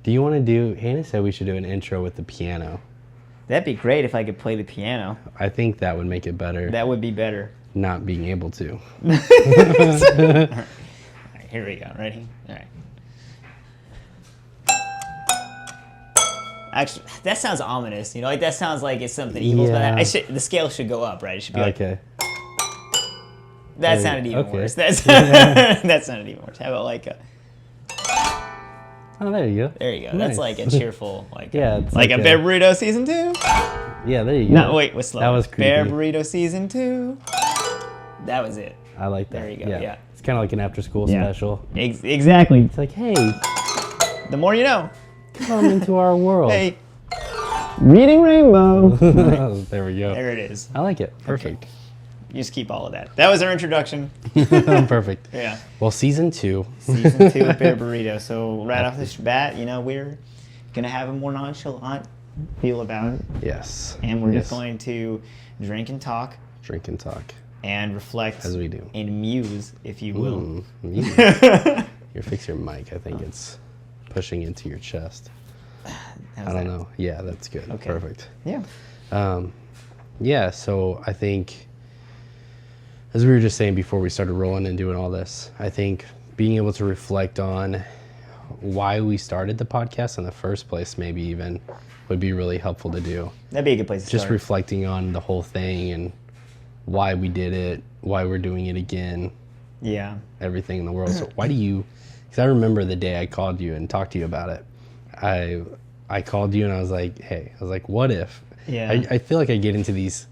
Do you want to do... Hannah said we should do an intro with the piano. That'd be great if I could play the piano. I think that would make it better. That would be better. Not being able to. All right, here we go. Ready? All right. Actually, that sounds ominous. You know, like that sounds like it's something evil. Yeah. But the scale should go up, right? It should be like... Okay. That sounded even worse. That sounded even worse. How about like a... Oh, there you go. There you go. Nice. That's like a cheerful, like yeah, it's like a Bear Burrito season 2. Yeah, there you go. No, wait, what's slow? That was creepy. Bear Burrito season 2. That was it. I like that. There you go. Yeah. It's kind of like an after-school special. Exactly. It's like, hey, the more you know. come into our world. Hey. Reading Rainbow. There we go. There it is. I like it. Perfect. Okay. You just keep all of that. That was our introduction. Perfect. Yeah. Well, season 2. Season 2 of Bear Burrito. So right off the bat, you know, we're gonna have a more nonchalant feel about it. Yes. And we're just going to drink and talk. Drink and talk. And reflect. As we do. And muse, if you will. You fix your mic. I think it's pushing into your chest. I don't know. Yeah, that's good. Okay. Perfect. Yeah. Yeah, so I think, as we were just saying before we started rolling and doing all this, I think being able to reflect on why we started the podcast in the first place, maybe even, would be really helpful to do. That'd be a good place to start. Just reflecting on the whole thing and why we did it, why we're doing it again. Yeah. Everything in the world. So why do you, because I remember the day I called you and talked to you about it. I called you and I was like, hey, what if? Yeah. I feel like I get into these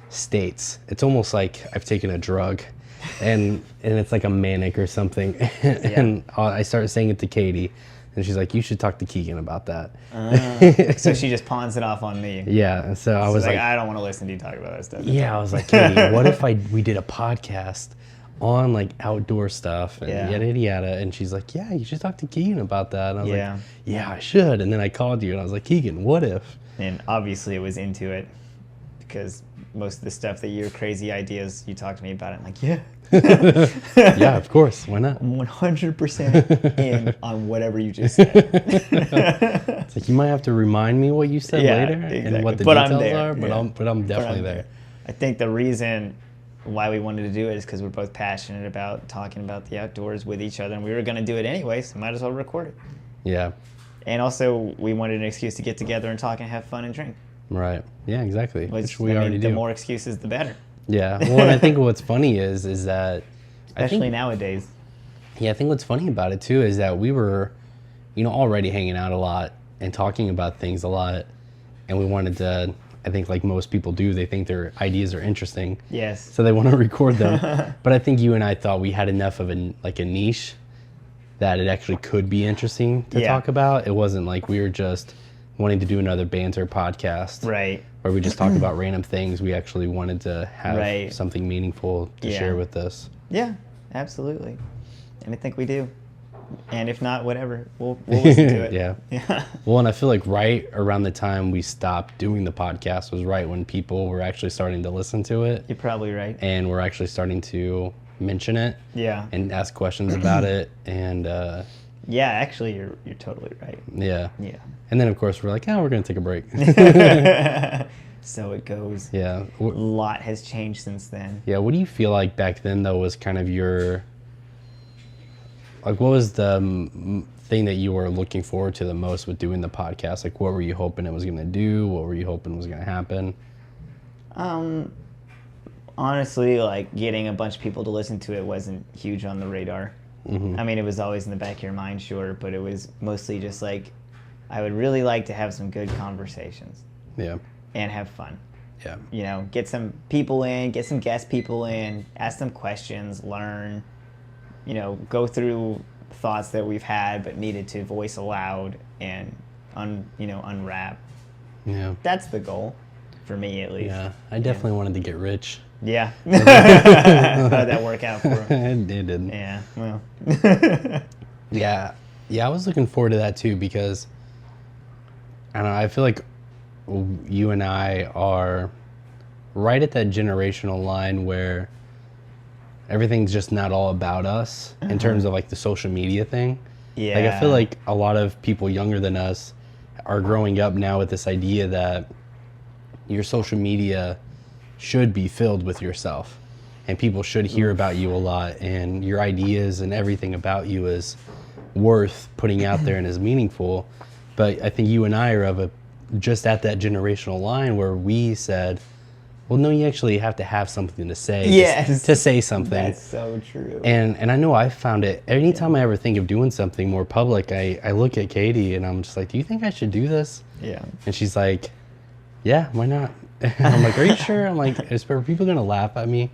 states. It's almost like I've taken a drug and it's like a manic or something. And I started saying it to Katie and she's like, you should talk to Keegan about that. So she just pawns it off on me. Yeah. And so I was like, I don't want to listen to you talk about that stuff. Yeah. I was like, Katie, what if we did a podcast on like outdoor stuff and yada yada, and she's like, yeah, you should talk to Keegan about that. And I was like, yeah, I should. And then I called you and I was like, Keegan, what if? And obviously it was into it because most of the stuff that your crazy ideas, you talked to me about it. I'm like, yeah. Yeah, of course. Why not? I'm 100% in on whatever you just said. It's like, you might have to remind me what you said later and what the details are, but I'm definitely there. I think the reason why we wanted to do it is because we're both passionate about talking about the outdoors with each other, and we were going to do it anyway, so might as well record it. Yeah. And also, we wanted an excuse to get together and talk and have fun and drink. Right. Yeah, exactly. Which we already do. The more excuses, the better. Yeah. Well, and I think what's funny is that... Especially nowadays. Yeah, I think what's funny about it, too, is that we were, already hanging out a lot and talking about things a lot, and we wanted to... I think like most people do, they think their ideas are interesting. Yes. So they want to record them. But I think you and I thought we had enough of a niche that it actually could be interesting to talk about. It wasn't like we were just wanting to do another banter podcast. Right. Where we just talk about random things. We actually wanted to have something meaningful to share with us. Yeah, absolutely. And I think we do. And if not, whatever, we'll listen to it. Yeah. Well, and I feel like right around the time we stopped doing the podcast was right when people were actually starting to listen to it. You're probably right. And we're actually starting to mention it. Yeah. And ask questions about it. And yeah, actually, you're totally right. Yeah. Yeah. And then of course we're like, we're gonna take a break. So it goes. Yeah. A lot has changed since then. Yeah. What do you feel like back then though was kind of your... Like, what was the thing that you were looking forward to the most with doing the podcast? Like, what were you hoping it was going to do? What were you hoping was going to happen? Honestly, like, getting a bunch of people to listen to it wasn't huge on the radar. Mm-hmm. I mean, it was always in the back of your mind, sure, but it was mostly just like, I would really like to have some good conversations. Yeah. And have fun. Yeah. Get some people in, get some guest people in, ask them questions, learn. Go through thoughts that we've had but needed to voice aloud and unwrap. Yeah. That's the goal, for me at least. Yeah, I definitely wanted to get rich. Yeah. How did that work out for him? It didn't. Yeah, well. Yeah, I was looking forward to that too because, I don't know, I feel like you and I are right at that generational line where everything's just not all about us in terms of like the social media thing. Yeah. Like, I feel like a lot of people younger than us are growing up now with this idea that your social media should be filled with yourself, and people should hear about you a lot, and your ideas and everything about you is worth putting out there and is meaningful. But I think you and I are just at that generational line where we said, well, no, you actually have to have something to say. Yes. To say something. That's so true. And I know I found it, anytime I ever think of doing something more public, I look at Katie and I'm just like, do you think I should do this? Yeah. And she's like, yeah, why not? And I'm like, are you sure? I'm like, are people going to laugh at me?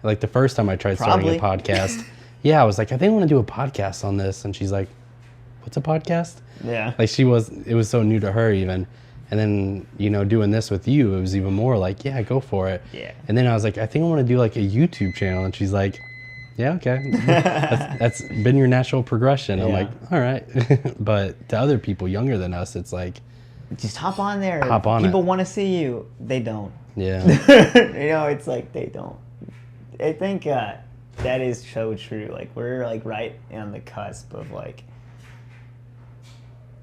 Like the first time I tried starting a podcast, I was like, I think I want to do a podcast on this. And she's like, what's a podcast? Yeah. Like it was so new to her even. And then, doing this with you, it was even more like, yeah, go for it. Yeah. And then I was like, I think I want to do like a YouTube channel. And she's like, yeah, okay. that's been your natural progression. I'm like, all right. But to other people younger than us, it's like, just hop on there. Hop on People want to see you. They don't. Yeah. It's like they don't. I think that is so true. Like we're like right on the cusp of like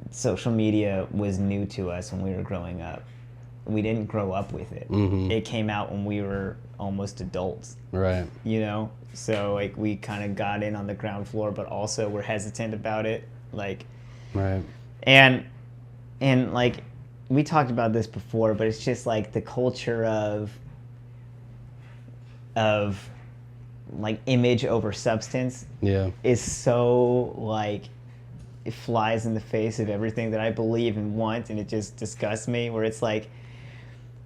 social media was new to us when we were growing up. We didn't grow up with it. Mm-hmm. It came out when we were almost adults. Right. So like we kind of got in on the ground floor, but also we're hesitant about it. Like, right. And like we talked about this before, but it's just like the culture of like image over substance is so like it flies in the face of everything that I believe and want, and it just disgusts me. Where it's like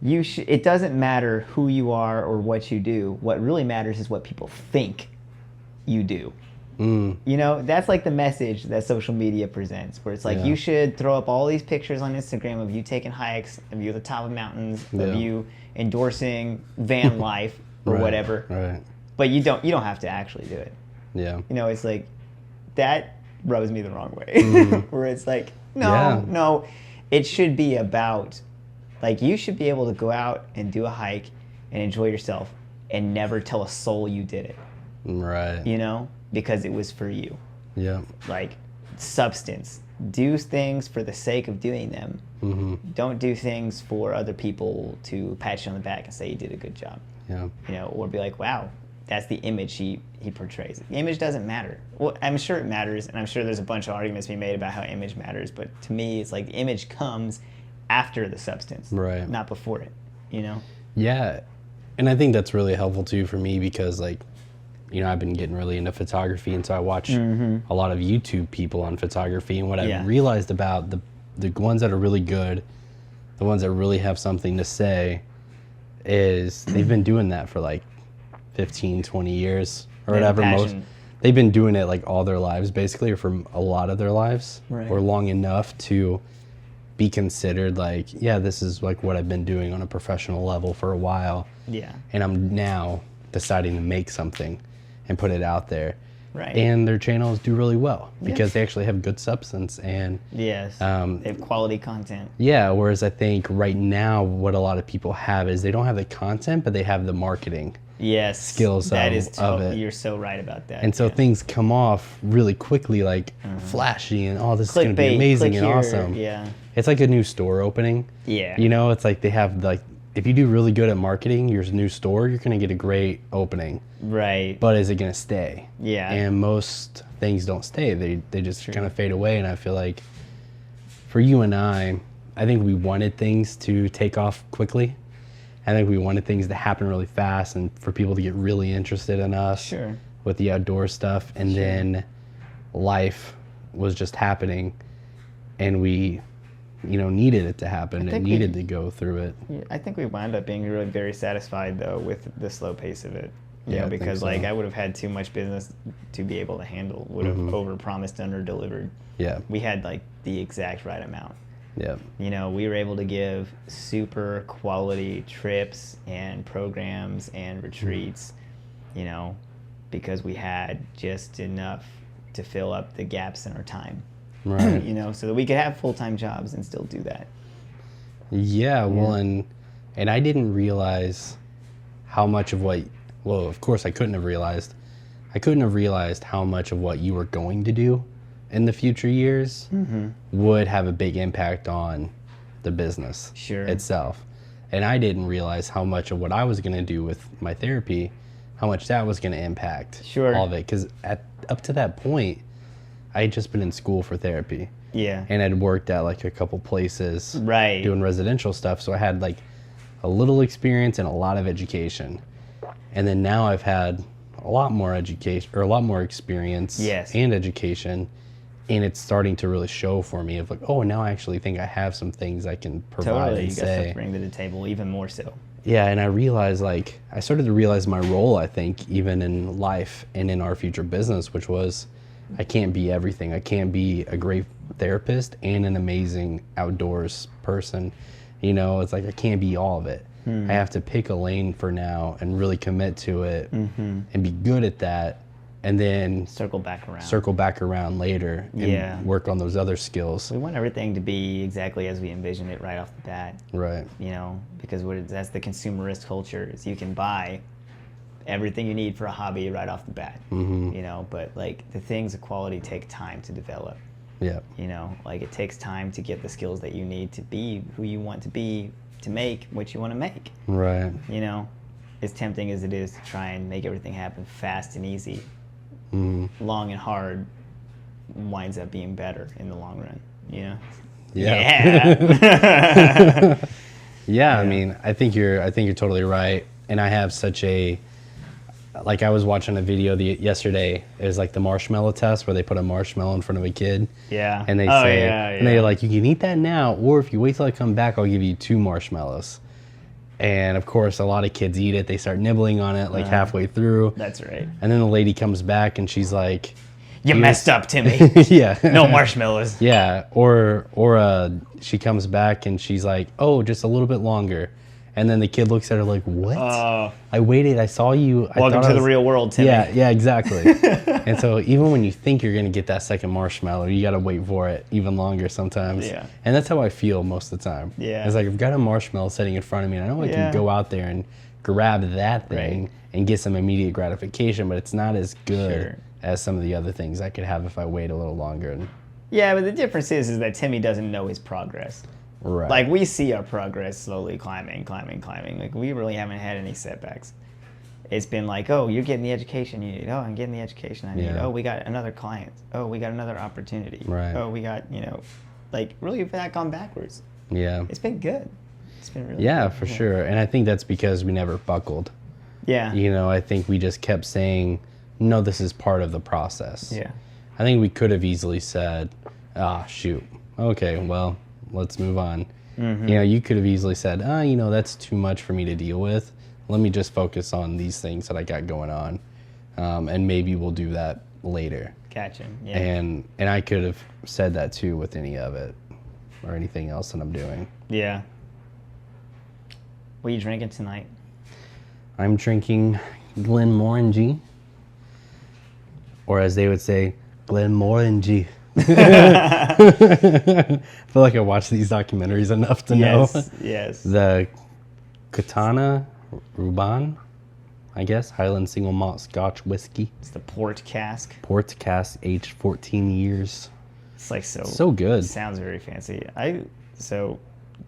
it doesn't matter who you are or what you do. What really matters is what people think you do. That's like the message that social media presents, where it's like you should throw up all these pictures on Instagram of you taking hikes, of you at the top of mountains, of you endorsing van life or whatever. Right. But you don't have to actually do it. Yeah. It's like that rubs me the wrong way. Where it's like, no, it should be about like you should be able to go out and do a hike and enjoy yourself and never tell a soul you did it. Right. Because it was for you. Yeah. Like substance. Do things for the sake of doing them. Mm-hmm. Don't do things for other people to pat you on the back and say you did a good job. Yeah. Or be like, wow, that's the image he portrays. The image doesn't matter. Well, I'm sure it matters, and I'm sure there's a bunch of arguments to be made about how image matters, but to me, it's like the image comes after the substance, right? Not before it, Yeah, and I think that's really helpful too for me because like, I've been getting really into photography, and so I watch a lot of YouTube people on photography, and what I realized about the ones that are really good, the ones that really have something to say, is they've been doing that for like 15, 20 years or whatever. They've been doing it like all their lives basically, or for a lot of their lives, or long enough to be considered like, this is like what I've been doing on a professional level for a while. Yeah. And I'm now deciding to make something and put it out there. Right. And their channels do really well because they actually have good substance and they have quality content. Yeah, whereas I think right now what a lot of people have is they don't have the content, but they have the marketing skills of it. You're so right about that. And so things come off really quickly, like flashy and this is going to be amazing and awesome. Yeah. It's like a new store opening. Yeah. It's like they have like, if you do really good at marketing your new store, you're going to get a great opening. Right. But is it going to stay? Yeah. And most things don't stay. They just kind of fade away. And I feel like for you and I think we wanted things to take off quickly. I think we wanted things to happen really fast and for people to get really interested in us with the outdoor stuff. And then life was just happening and we needed it to happen and needed to go through it. Yeah, I think we wound up being really very satisfied though with the slow pace of it. Because like I would have had too much business to be able to handle. Would have overpromised, under-delivered. Yeah. We had like the exact right amount. Yeah. We were able to give super quality trips and programs and retreats, because we had just enough to fill up the gaps in our time. Right. So that we could have full-time jobs and still do that. Yeah, well, and I didn't realize how much of of course I couldn't have realized how much of what you were going to do in the future years would have a big impact on the business itself. And I didn't realize how much of what I was going to do with my therapy, how much that was going to impact all of it. Because up to that point, I had just been in school for therapy. Yeah. And I'd worked at like a couple places Right. doing residential stuff. So I had like a little experience and a lot of education. And then now I've had a lot more education or a lot more experience and education. And it's starting to really show for me of like, oh, now I actually think I have some things I can provide and you got stuff say. to bring to the table, even more so. Yeah, and I realized I started to realize my role, I think, even in life and in our future business, which was I can't be everything. I can't be a great therapist and an amazing outdoors person. You know, it's like I can't be all of it. I have to pick a lane for now and really commit to it and be good at that, and then circle back around later and work on those other skills. We want everything to be exactly as we envision it right off the bat. Right. You know, because that's the consumerist culture, is you can buy everything you need for a hobby right off the bat. You know, but like the things of quality take time to develop. Yeah. You know, like it takes time to get the skills that you need to be who you want to be, to make what you want to make. Right. You know, as tempting as it is to try and make everything happen fast and easy, long and hard winds up being better in the long run, you know? Yeah. Yeah, I mean, I think you're totally right. And I have such like I was watching a video yesterday. It was like the Marshmallow Test, where they put a marshmallow in front of a kid. Yeah. And they and they're like, you can eat that now, or if you wait till I come back, I'll give you 2 marshmallows. And of course, a lot of kids eat it. They start nibbling on it like halfway through. That's right. And then the lady comes back and she's like, "You messed up, Timmy." Yeah. No marshmallows. Yeah. Or she comes back and she's like, "Oh, just a little bit longer." And then the kid looks at her like, "What? I waited. I saw you. Welcome to the real world, Timmy." Yeah, exactly. And so even when you think you're going to get that second marshmallow, you got to wait for it even longer sometimes. Yeah. And that's how I feel most of the time. Yeah. It's like I've got a marshmallow sitting in front of me, and I know I can go out there and grab that thing and get some immediate gratification, but it's not as good as some of the other things I could have if I wait a little longer. Yeah, but the difference is that Timmy doesn't know his progress. Right. Like, we see our progress slowly climbing. Like, we really haven't had any setbacks. It's been like, oh, you're getting the education you need. Oh, I'm getting the education I need. Yeah. Oh, we got another client. Oh, we got another opportunity. Right. Oh, we got, like, really, we've not gone backwards. Yeah. It's been good. It's been really good. For sure. And I think that's because we never buckled. Yeah. I think we just kept saying, no, this is part of the process. Yeah. I think we could have easily said, shoot. Okay, well, let's move on. You could have easily said, that's too much for me to deal with. Let me just focus on these things that I got going on. And maybe we'll do that later. Gotcha. Yeah. And I could have said that too with any of it or anything else that I'm doing. Yeah. What are you drinking tonight? I'm drinking Glenmorangie, or as they would say, Glenmorangie. I feel like I watch these documentaries enough to know. Yes. The Katana Ruban, I guess, Highland Single Malt Scotch Whiskey. It's the port cask. Port cask, aged 14 years. It's like so good. Sounds very fancy. So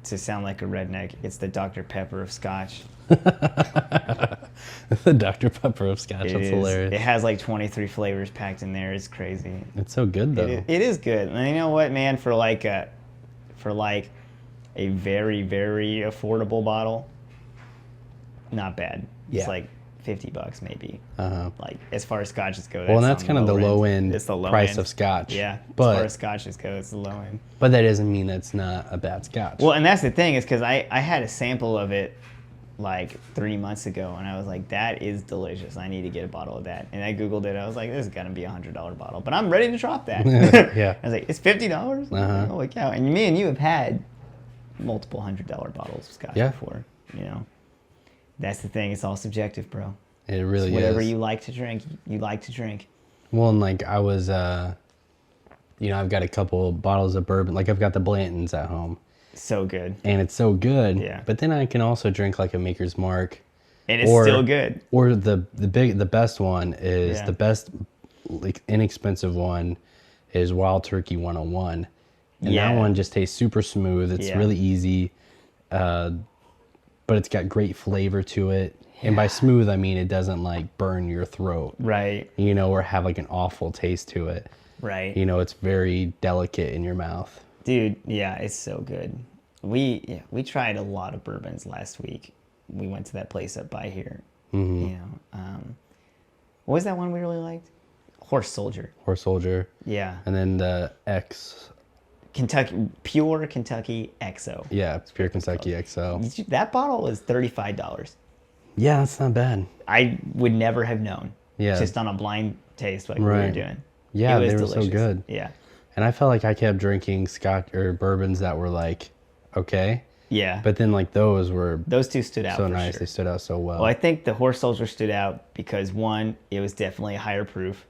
to sound like a redneck, it's the Dr. Pepper of Scotch. The Dr. Pepper of Scotch. That's hilarious. It has like 23 flavors packed in there. It's crazy. It's so good though. It is good. And you know what, man? For like a very, very affordable bottle, not bad. Yeah. It's like $50 maybe. Like as far as scotches go. Well, and that's kind of the low end it's the low price end. of scotch. Yeah. But as far as scotches go, it's the low end. But that doesn't mean that's not a bad scotch. Well, and that's the thing is because I had a sample of it like 3 months ago, and I was like, that is delicious. I need to get a bottle of that. And I Googled it. I was like, this is going to be $100 bottle. But I'm ready to drop that. Yeah. I was like, it's $50? Holy cow. And me and you have had multiple $100 bottles of scotch before. That's the thing. It's all subjective, bro. It really is. Whatever you like to drink, you like to drink. Well, and like I was, I've got a couple bottles of bourbon. Like I've got the Blantons at home. So good. And it's so good. Yeah. But then I can also drink like a Maker's Mark. And it's still good. Or the best one is the best, like inexpensive one is Wild Turkey 101. And Yeah. that one just tastes super smooth. It's Yeah. really easy, but it's got great flavor to it. And by smooth, I mean it doesn't like burn your throat, Right. you know, or have like an awful taste to it. Right. You know, it's very delicate in your mouth. Dude, yeah, it's so good. We tried a lot of bourbons last week. We went to that place up by here. Mm-hmm. You know, what was that one we really liked? Horse Soldier. Horse Soldier. Yeah. And then the X. Pure Kentucky XO. Yeah, it's Pure Kentucky XO. That bottle was $35. Yeah, that's not bad. I would never have known. Yeah. Just on a blind taste like we were Right. doing. Yeah, It was they were delicious. so good. Yeah. And I felt like I kept drinking Scotch or bourbons that were like, okay. Yeah. But then like those were those two stood out so for nice. sure. They stood out so well. Well, I think the Horse Soldier stood out because one, it was definitely a higher proof.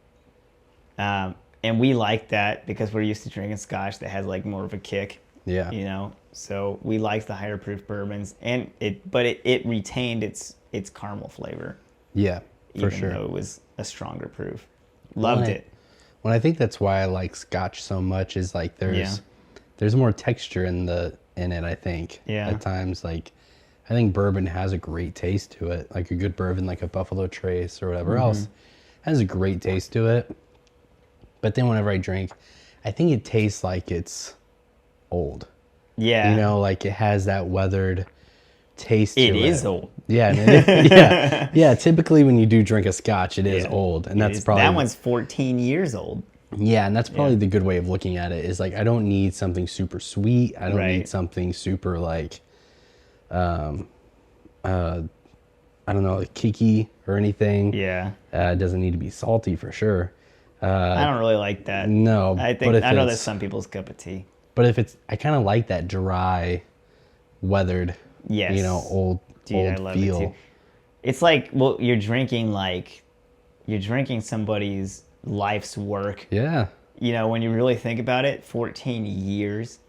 And we liked that because we're used to drinking Scotch that has like more of a kick. Yeah. You know, so we liked the higher proof bourbons, and it retained its caramel flavor, Yeah, for even sure. though it was a stronger proof. Loved it. Well, I think that's why I like Scotch so much is like there's more texture in it, I think. Yeah. At times, like I think bourbon has a great taste to it. Like a good bourbon, like a Buffalo Trace or whatever else, has a great taste to it. But then whenever I drink, I think it tastes like it's old. Yeah. You know, like it has that weathered taste to it. It is old. Yeah, yeah, yeah. Typically, when you do drink a Scotch, it is Yeah. old, and It that's is- probably that one's 14 years old. yeah, and that's probably the good way of looking at it. Is like I don't need something super sweet. I don't Right. need something super like, I don't know, like kicky or anything. Yeah. It doesn't need to be salty for sure. I don't really like that. No, I think but if I know it's- that's some people's cup of tea. But if it's, I kind of like that dry, weathered, Yes. you know, old Dude, I old love feel. it too. It's like, well, you're drinking somebody's life's work. Yeah, You know, when you really think about it, 14 years.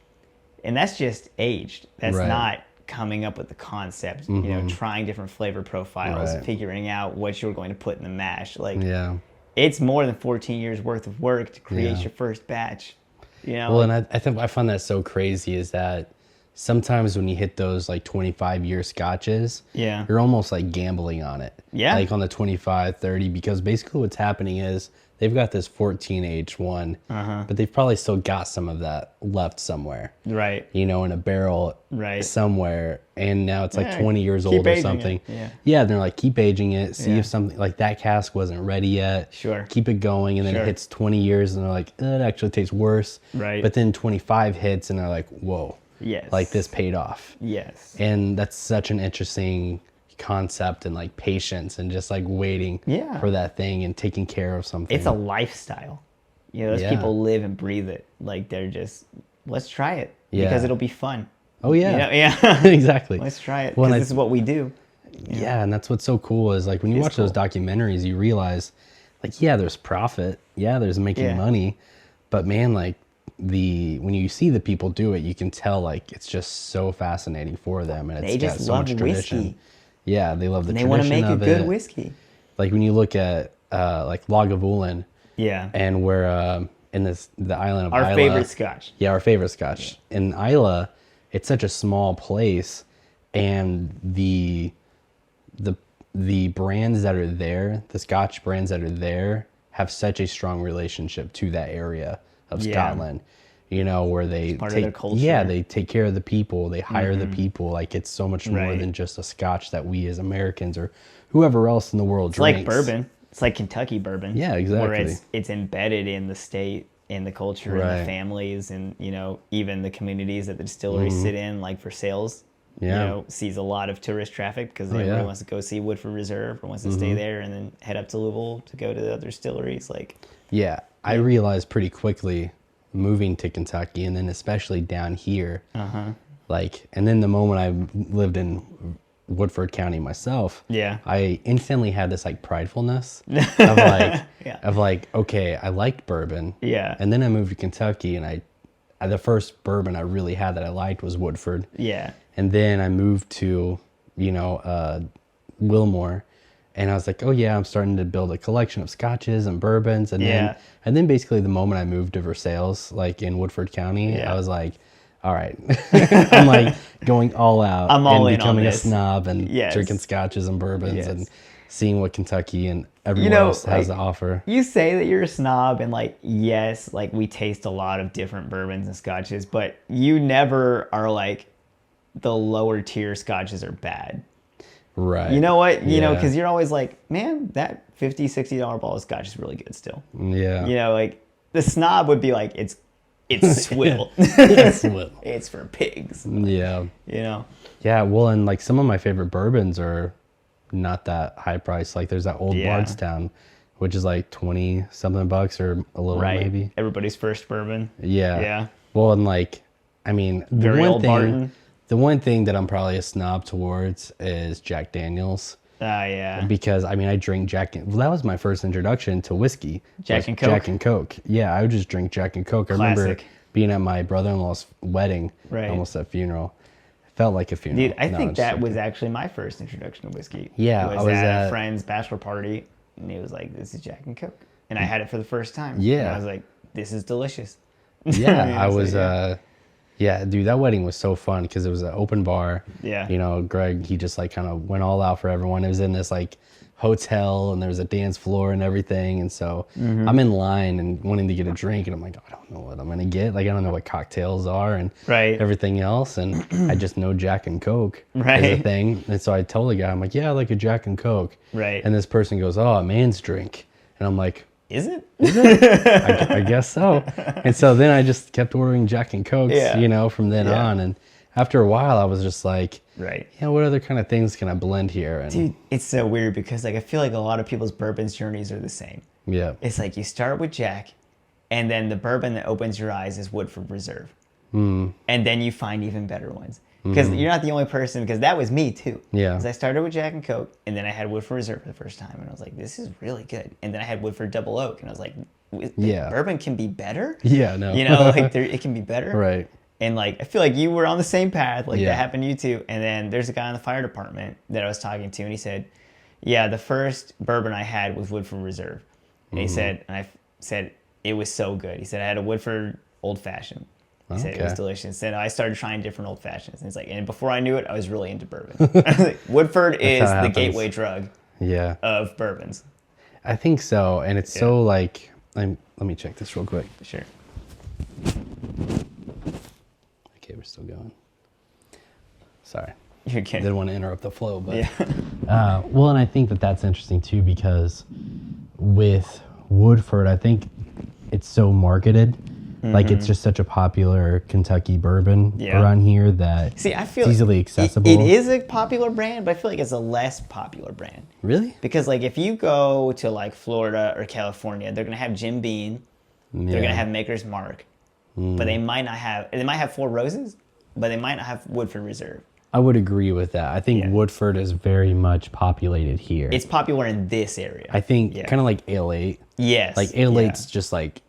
And that's just aged. That's Right. not coming up with the concept, you know, trying different flavor profiles, Right. figuring out what you're going to put in the mash. Like, yeah. it's more than 14 years worth of work to create Yeah. your first batch. You know? Well, and I think I find that so crazy is that sometimes when you hit those like 25-year scotches, Yeah. you're almost like gambling on it. Yeah. Like on the 25, 30, because basically what's happening is they've got this 14 age one, but they've probably still got some of that left somewhere, Right. you know, in a barrel Right. somewhere. And now it's like Yeah, 20 years keep old or aging it, something. yeah. Yeah. And they're like, keep aging it. See Yeah. if something like that cask wasn't ready yet. Sure. Keep it going. And then Sure. it hits 20 years and they're like, it actually tastes worse. Right. But then 25 hits and they're like, whoa, Yes. like this paid off. Yes. And that's such an interesting concept and like patience and just like waiting Yeah. for that thing and taking care of something. It's a lifestyle. You know, those Yeah. people live and breathe it. Like, they're just, let's try it Yeah. because it'll be fun. Oh yeah. You know? Yeah. Exactly. Let's try it Well, because and this is what we do. Yeah, and that's what's so cool is like when you It's watch those cool. documentaries, you realize like yeah, there's profit, yeah, there's making Yeah. money, but man, like when you see the people do it, you can tell like it's just so fascinating for them, and it's They got just so love much tradition. whiskey. Yeah, they love the And they want to tradition make a of good it. whiskey. Like when you look at like Lagavulin, Yeah. and we're in the island of Our Isla. favorite scotch. Yeah, our favorite scotch. In Isla, it's such a small place, and the brands that are there, the Scotch brands that are there, have such a strong relationship to that area of Yeah. Scotland. You know, where they part of take their culture. yeah, they take care of the people, they hire the people. Like it's so much more Right. than just a Scotch that we as Americans or whoever else in the world It's drinks. like bourbon. It's like Kentucky bourbon. Yeah, exactly. Where it's embedded in the state, in the culture, in Right. the families, and, you know, even the communities that the distilleries sit in, like for sales. Yeah. You know, sees a lot of tourist traffic because Oh, everybody yeah. wants to go see Woodford Reserve or wants to stay there and then head up to Louisville to go to the other distilleries. Like, Yeah, I realized pretty quickly moving to Kentucky and then especially down here. Like, and then the moment I lived in Woodford County myself, Yeah. I instantly had this like pridefulness of like, Yeah. okay, I liked bourbon. Yeah. And then I moved to Kentucky and the first bourbon I really had that I liked was Woodford. Yeah. And then I moved to, you know, Wilmore. And I was like, oh yeah, I'm starting to build a collection of scotches and bourbons. And Yeah. then basically the moment I moved to Versailles, like in Woodford County, Yeah. I was like, all right, I'm like going all out I'm all and in on becoming a this. snob and Yes. drinking scotches and bourbons Yes. and seeing what Kentucky and everywhere else has to offer. You say that you're a snob, and like, yes, like we taste a lot of different bourbons and scotches, but you never are like the lower tier scotches are bad. Right. You know what? You know, Yeah. because you're always like, man, that $50, $60 bottle of scotch is really good still. Yeah. You know, like the snob would be like, it's swill. It's swill. It's for pigs. Yeah. You know? Yeah. Well, and like some of my favorite bourbons are not that high priced. Like there's that old Yeah. Bardstown, which is like 20 something bucks or a little Right. maybe. Everybody's first bourbon. Yeah. Yeah. Well, and like, I mean, Very old Barton. the one thing that I'm probably a snob towards is Jack Daniels. Yeah. Because I mean, I drink well, that was my first introduction to whiskey. Jack and Coke? Jack and Coke. Yeah, I would just drink Jack and Coke. I remember Classic. being at my brother-in-law's wedding, Right. almost a funeral. It felt like a funeral. Dude, I No, think I'm just that joking. was actually my first introduction to whiskey. Yeah, It I was was at a at- friend's bachelor party, and he was like, "This is Jack and Coke," and I had it for the first time. Yeah. and I was like, "This is delicious." Yeah, You know, I so, was. yeah. Yeah, dude, that wedding was so fun because it was an open bar. Yeah. You know, Greg, he just like kind of went all out for everyone. It was in this like hotel and there was a dance floor and everything. And so Mm-hmm. I'm in line and wanting to get a drink and I'm like, I don't know what I'm going to get. Like, I don't know what cocktails are and Right. everything else. And I just know Jack and Coke is a Right. thing. And so I told the guy, I'm like, yeah, I like a Jack and Coke. Right. And this person goes, oh, a man's drink. And I'm like, Is it? I guess so. And so then I just kept ordering Jack and Cokes, Yeah. you know, from then Yeah. on. And after a while, I was just like, Right. yeah, what other kind of things can I blend here? And Dude, it's so weird because like I feel like a lot of people's bourbons journeys are the same. yeah, It's like you start with Jack, and then the bourbon that opens your eyes is Woodford Reserve. And then you find even better ones. Because you're not the only person, because that was me too. Yeah. Because I started with Jack and Coke, and then I had Woodford Reserve for the first time, and I was like, this is really good. And then I had Woodford Double Oak, and I was like, Yeah. bourbon can be better? yeah, no, You know, like it can be better. right, And like, I feel like you were on the same path, like Yeah. that happened to you too. And then there's a guy in the fire department that I was talking to, and he said, yeah, the first bourbon I had was Woodford Reserve. And he said, and I said, it was so good. He said, I had a Woodford Old Fashioned. He said it was Okay. delicious. And I started trying different old fashions. And he's like, and before I knew it, I was really into bourbon. I was like, Woodford is how it the happens. gateway drug yeah, of bourbons. I think so. And it's so like, let me check this real quick. Sure. Okay, we're still going. Sorry. You're kidding. Didn't want to interrupt the flow, but Yeah. well, and I think that that's interesting too because with Woodford, I think it's so marketed, like it's just such a popular Kentucky bourbon Yeah. around here that See, I feel it's easily like accessible. It is a popular brand, but I feel like it's a less popular brand. Really? Because like if you go to like Florida or California, they're gonna have Jim Beam, they're gonna have Maker's Mark, but they might not have. They might have Four Roses, but they might not have Woodford Reserve. I would agree with that. I think Yeah. Woodford is very much populated here. It's popular in this area. I think Yeah. kind of like Ale 8. Yes. Like Ale yeah. 8's just like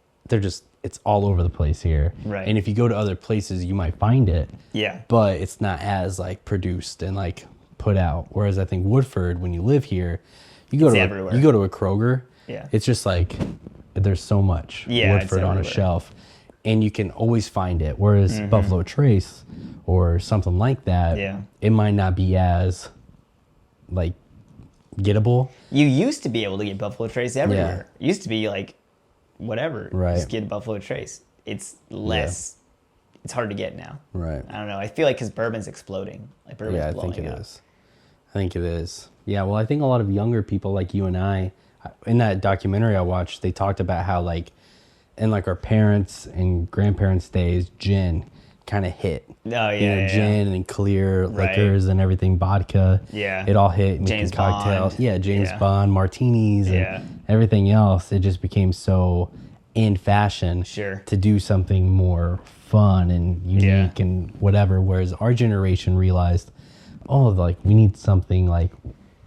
it's all over the place here. Right. And if you go to other places, you might find it. Yeah. But it's not as like produced and like put out. Whereas I think Woodford, when you live here, you go It's to everywhere. you go to a Kroger. Yeah. It's just like there's so much Yeah, it's Woodford on a everywhere. shelf, and you can always find it. Whereas Buffalo Trace or something like that, Yeah. it might not be as like gettable. You used to be able to get Buffalo Trace everywhere. It used to be like whatever. Right. Just get Buffalo Trace. It's less. It's hard to get now. Right. I don't know. I feel like because bourbon's exploding. Like bourbon's Yeah, I blowing think it up. is. I think it is. Yeah, well, I think a lot of younger people like you and I, in that documentary I watched, they talked about how like in like our parents' and grandparents' days, gin kind of hit. Oh yeah, You know, yeah, gin and clear Right. liquors and everything, vodka. Yeah. It all hit. Making James cocktails. Bond. Yeah, James Yeah. Bond, martinis, and Yeah. everything else. It just became so in fashion Sure. to do something more fun and unique and whatever. Whereas our generation realized, oh, like we need something like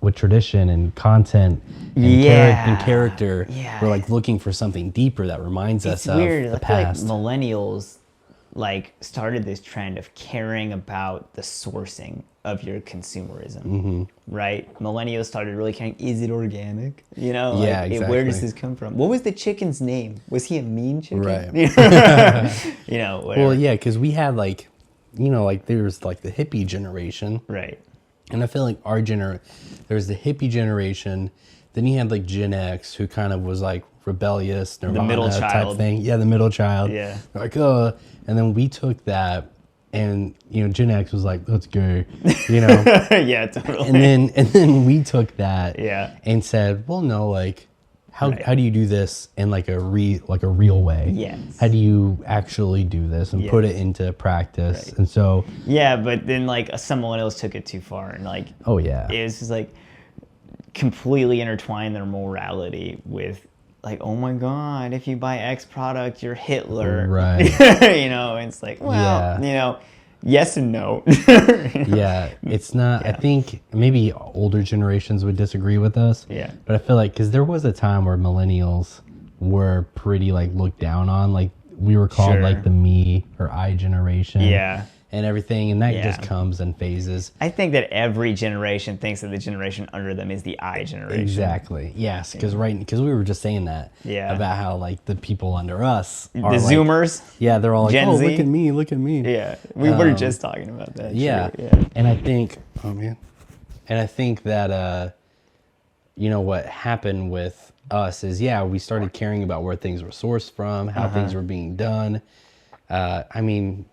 with tradition and content and, and character. Yeah. We're like looking for something deeper that reminds It's us weird. of the I feel past. like millennials, like started this trend of caring about the sourcing of your consumerism, right? Millennials started really caring, is it organic? You know, like, Yeah, where does exactly. this come from? What was the chicken's name? Was he a mean chicken? Right. You know, whatever. Well, yeah, because we had like, you know, like there's like the hippie generation. Right. And I feel like there's the hippie generation. Then you had like Gen X, who kind of was like rebellious, Nirvana middle type child. thing. Yeah, the middle child. Yeah. Like, and then we took that, and you know, Gen X was like, let's go, you know. Yeah, totally. And then we took that, Yeah. and said, well, no, like, how Right. how do you do this in like a real way? Yes. How do you actually do this and put it into practice? Right. And so, Yeah, but then like some millennials took it too far, and like oh yeah, it was just like completely intertwined their morality with like, oh my god, if you buy X product, you're Hitler. Right. You know, and it's like, well, Yeah. you know, yes and no. yeah, it's not. I think maybe older generations would disagree with us. Yeah. But I feel like because there was a time where millennials were pretty like looked down on, like we were called Sure. like the me or I generation. Yeah. And everything, and that Yeah. just comes in phases. I think that every generation thinks that the generation under them is the I generation. Exactly. Yes, because we were just saying that. Yeah. About how like the people under us The are like, Zoomers. yeah, they're all like, Gen oh, Z. look at me, look at me. Yeah, we were just talking about that. Yeah. True. Yeah. And I think, oh man, and I think that, you know, what happened with us is, yeah, we started caring about where things were sourced from, how things were being done. I mean,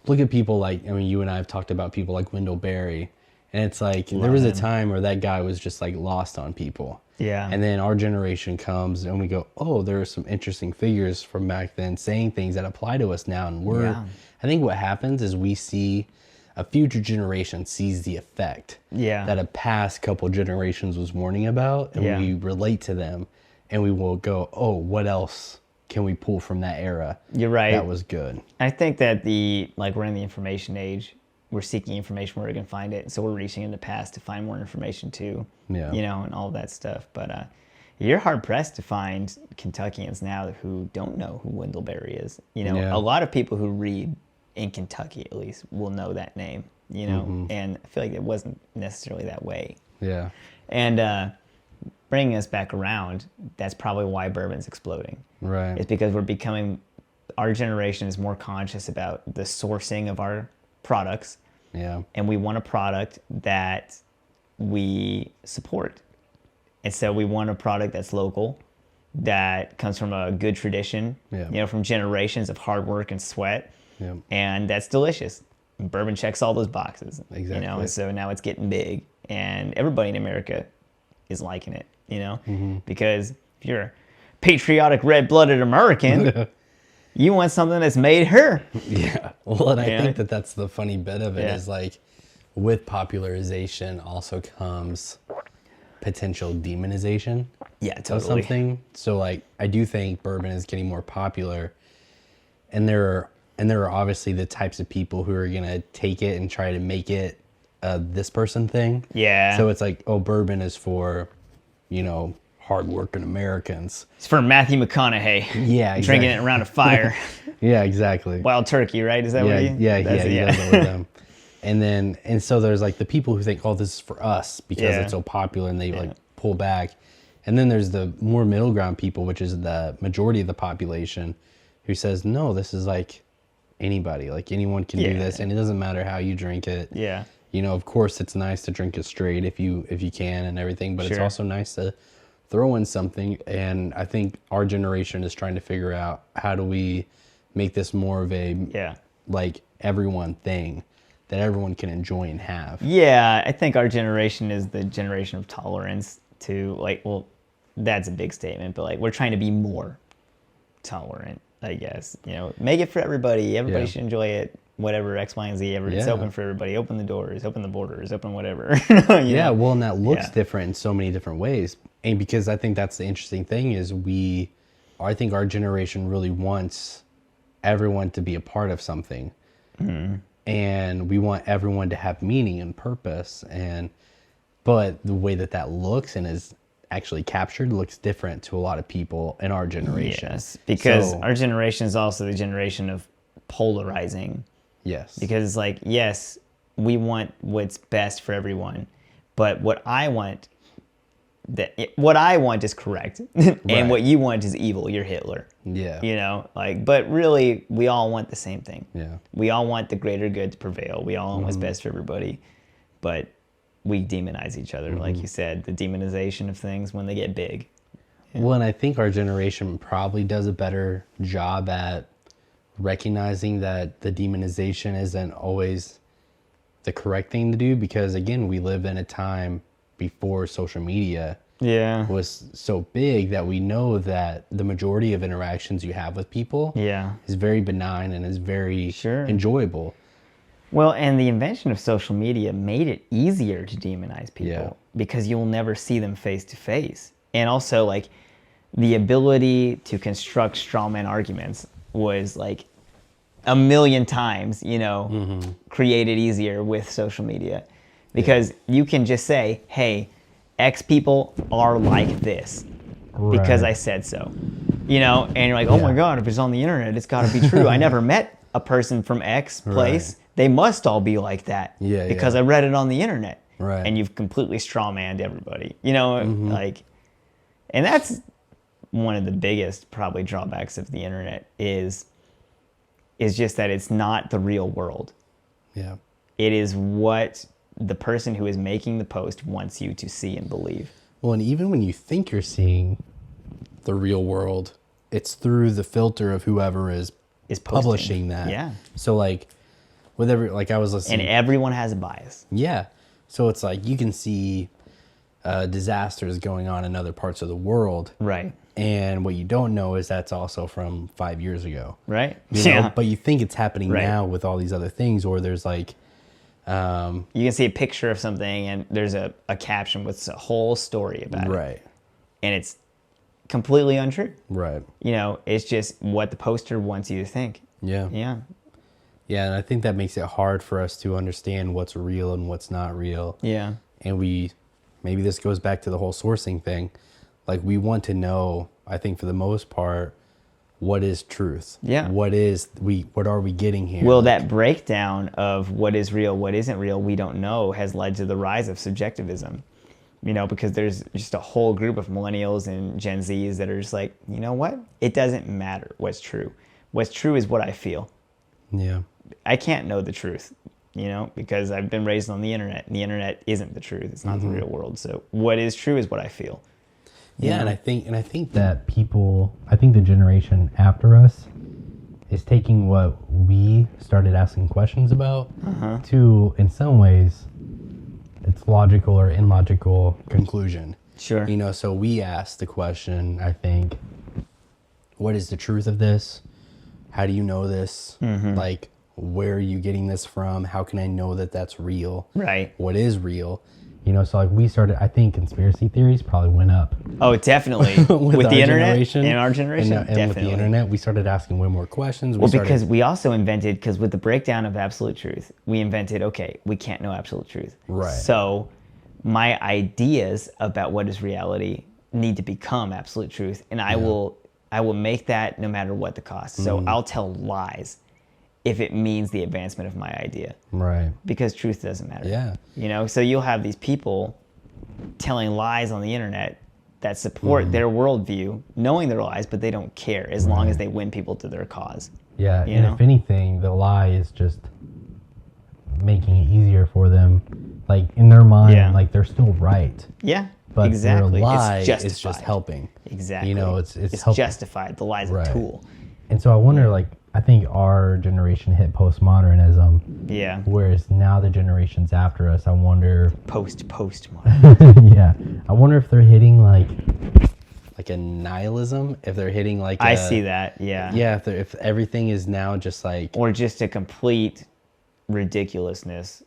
look at people like, I mean, you and I have talked about people like Wendell Berry, and it's like, there was a time where that guy was just like lost on people. Yeah. And then our generation comes and we go, oh, there are some interesting figures from back then saying things that apply to us now. And I think what happens is we see a future generation sees the effect that a past couple generations was warning about, and we relate to them, and we will go, oh, what else can we pull from that era? You're right. That was good. I think that we're in the information age. We're seeking information where we can find it, so we're reaching in the past to find more information too. Yeah. You know, and all that stuff. But you're hard pressed to find Kentuckians now who don't know who Wendell Berry is. You know, a lot of people who read in Kentucky at least will know that name. You know, and I feel like it wasn't necessarily that way. Yeah. And bringing us back around, that's probably why bourbon's exploding. Right. It's because our generation is more conscious about the sourcing of our products. Yeah. And we want a product that we support. And so we want a product that's local, that comes from a good tradition, Yeah. you know, from generations of hard work and sweat. Yeah. And that's delicious. Bourbon checks all those boxes. Exactly. You know, and so now it's getting big, and everybody in America is liking it, you know, because if you're a patriotic red-blooded American, you want something that's made here. Yeah. Well, and I Yeah. think that that's the funny bit of it Yeah. is like, with popularization also comes potential demonization Yeah, of totally. something. So like, I do think bourbon is getting more popular, and there are obviously the types of people who are gonna take it and try to make it this person thing. Yeah. So it's like, oh, bourbon is for, you know, hardworking Americans. It's for Matthew McConaughey. Yeah, Drinking exactly. it around a fire. Yeah, exactly. Wild turkey, right? Is that Yeah, what he? yeah, that's he it, does it with them. And so there's like the people who think, oh, this is for us because Yeah. it's so popular, and they like pull back. And then there's the more middle ground people, which is the majority of the population, who says, no, this is like anybody, like anyone can do Yeah. this, and it doesn't matter how you drink it. Yeah. You know, of course, it's nice to drink it straight if you can and everything, but it's Sure. also nice to throw in something. And I think our generation is trying to figure out, how do we make this more of a like everyone thing that everyone can enjoy and have. Yeah, I think our generation is the generation of tolerance to that's a big statement, but like we're trying to be more tolerant, I guess. You know, make it for everybody. Everybody should enjoy it. Whatever, X, Y, and Z. It's open for everybody. Open the doors, open the borders, open whatever. Yeah, well, and that looks different in so many different ways. And because I think that's the interesting thing is I think our generation really wants everyone to be a part of something. And we want everyone to have meaning and purpose. But the way that looks and is actually captured looks different to a lot of people in our generation. Yes, because our generation is also the generation of polarizing. Yes. Because it's like, yes, we want what's best for everyone, but what I want is correct, and Right. what you want is evil. You're Hitler. Yeah. You know, like, but really, we all want the same thing. Yeah. We all want the greater good to prevail. We all want what's best for everybody, but we demonize each other, like you said, the demonization of things when they get big. Well, and I think our generation probably does a better job at recognizing that the demonization isn't always the correct thing to do, because again, we live in a time before social media Yeah. was so big that we know that the majority of interactions you have with people Yeah. is very benign and is very Sure. enjoyable. Well, and the invention of social media made it easier to demonize people Yeah. because you'll never see them face to face. And also, like, the ability to construct strawman arguments was like a million times, created easier with social media, because you can just say, hey, X people are like this because Right. I said so, and you're like, oh my Yeah. God, if it's on the internet, it's got to be true. I never met a person from X place. Right. They must all be like that Yeah, because yeah. I read it on the internet. Right. And you've completely strawmanned everybody, like, and that's one of the biggest probably drawbacks of the internet is just that it's not the real world. Yeah. It is what the person who is making the post wants you to see and believe. Well, and even when you think you're seeing the real world, it's through the filter of whoever is Is posting. publishing that. Yeah. So like with I was listening. And everyone has a bias. Yeah. So it's like you can see disasters going on in other parts of the world. Right. And what you don't know is that's also from 5 years ago. Right. You know? But you think it's happening Right. now with all these other things, or there's like, You can see a picture of something and there's a caption with a whole story about it. right, And it's completely untrue. right. It's just what the poster wants you to think. Yeah. Yeah. Yeah. And I think that makes it hard for us to understand what's real and what's not real. Yeah. And maybe this goes back to the whole sourcing thing. Like we want to know, I think for the most part, what is truth? Yeah. What are we getting here? Well, Like, that breakdown of what is real, what isn't real, we don't know, has led to the rise of subjectivism. Because there's just a whole group of millennials and Gen Zs that are just like, you know what? It doesn't matter what's true. What's true is what I feel. Yeah. I can't know the truth, because I've been raised on the internet, and the internet isn't the truth. It's not the real world. So what is true is what I feel. Yeah, and I think that I think the generation after us is taking what we started asking questions about to, in some ways, its logical or illogical conclusion. Sure. So we asked the question, I think, what is the truth of this? How do you know this? Like, where are you getting this from? How can I know that that's real? Right. What is real? So like we started, I think conspiracy theories probably went up. Oh, definitely. with our the internet, generation. in our generation, And definitely. with the internet, we started asking way more questions. Because we also invented, because with the breakdown of absolute truth, we invented, okay, we can't know absolute truth. Right. So my ideas about what is reality need to become absolute truth, and I will make that no matter what the cost. So I'll tell lies if it means the advancement of my idea. Right. Because truth doesn't matter. Yeah. So you'll have these people telling lies on the internet that support their worldview, knowing they're lies, but they don't care as long as they win people to their cause. Yeah. And if anything, the lie is just making it easier for them. Like in their mind, like they're still right. Yeah. But exactly. their lie It's is just helping. Exactly. It's helping. justified. The lie's a tool. And so I wonder, I think our generation hit postmodernism. Yeah. Whereas now the generations after us, I wonder. Postmodern. Yeah. I wonder if they're hitting like a nihilism. If they're hitting I see that. Yeah. Yeah. If everything is now just like. Or just a complete ridiculousness,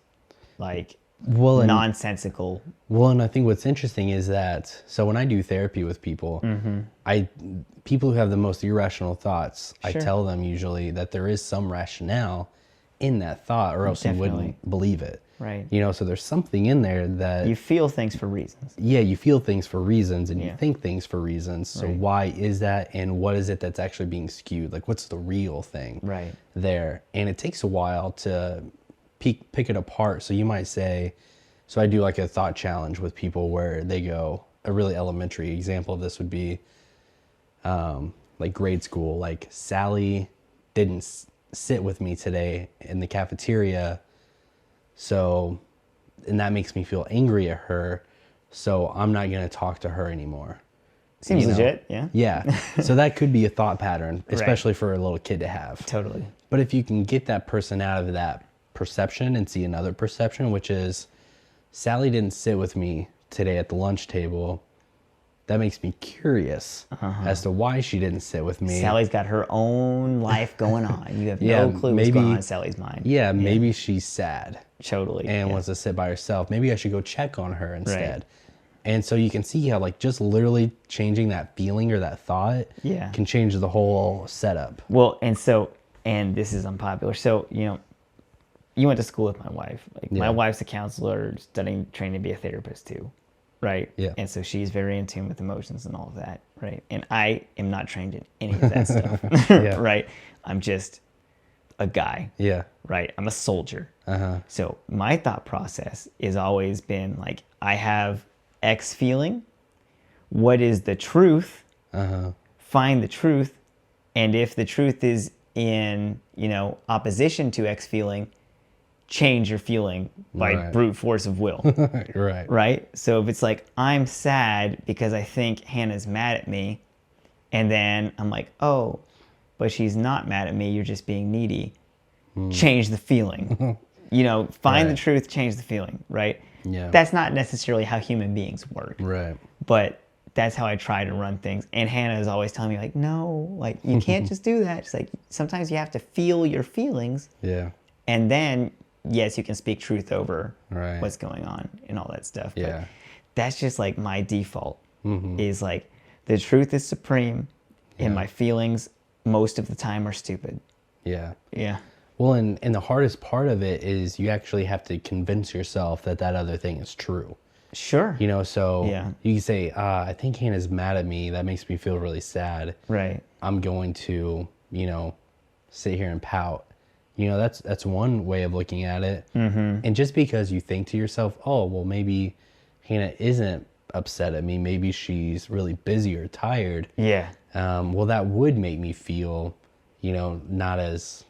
nonsensical. Well, and I think what's interesting is that, so when I do therapy with people, people who have the most irrational thoughts, I tell them usually that there is some rationale in that thought, or else you wouldn't believe it. Right. So there's something in there that You feel things for reasons. yeah, you feel things for reasons and you Yeah. think things for reasons. So Right. why is that, and what is it that's actually being skewed? Like, what's the real thing Right. there? And it takes a while to pick it apart. So you might say, so I do like a thought challenge with people where they go, a really elementary example of this would be like grade school. Like, Sally didn't sit with me today in the cafeteria, so, and that makes me feel angry at her, so I'm not going to talk to her anymore. Seems legit, yeah. Yeah. So that could be a thought pattern, especially for a little kid to have. Totally. But if you can get that person out of that perception and see another perception, which is, Sally didn't sit with me today at the lunch table, that makes me curious as to why she didn't sit with me. Sally's got her own life going on. You have Yeah, no clue what's going on in Sally's mind. Yeah, maybe she's sad Totally. and wants to sit by herself. Maybe I should go check on her instead. And so you can see how, like, just literally changing that feeling or that thought can change the whole setup. Well, and this is unpopular. So, you went to school with my wife. Like, my wife's a counselor, training to be a therapist too, right? Yeah. And so she's very in tune with emotions and all of that, right? And I am not trained in any of that stuff, right? I'm just a guy, right? I'm a soldier. So my thought process has always been like, I have X feeling. What is the truth? Find the truth. And if the truth is in, opposition to X feeling, change your feeling by brute force of will. Right? So if it's like, I'm sad because I think Hannah's mad at me, and then I'm like, oh, but she's not mad at me, you're just being needy. Change the feeling. Find the truth, change the feeling, right? Yeah. That's not necessarily how human beings work. Right. But that's how I try to run things. And Hannah is always telling me, like, no, like, you can't just do that. She's like, sometimes you have to feel your feelings. Yeah. And then, yes, you can speak truth over what's going on and all that stuff. Yeah. But that's just like my default is like, the truth is supreme and my feelings most of the time are stupid. Yeah. Yeah. Well, and the hardest part of it is you actually have to convince yourself that that other thing is true. Sure. So you can say, I think Hannah's mad at me. That makes me feel really sad. Right. I'm going to, sit here and pout. That's one way of looking at it. And just because you think to yourself, oh, well, maybe Hannah isn't upset at me. Maybe she's really busy or tired. Yeah. Well, that would make me feel, not as,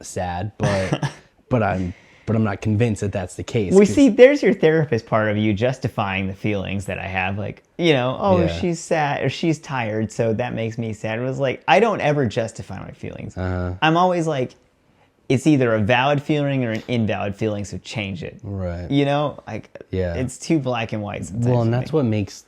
sad, but I'm not convinced that that's the case. We see, there's your therapist part of you justifying the feelings that I have. Like, she's sad or she's tired, so that makes me sad. It was like, I don't ever justify my feelings. I'm always like, it's either a valid feeling or an invalid feeling, so change it. Right. It's too black and white sometimes. Well, and that's what makes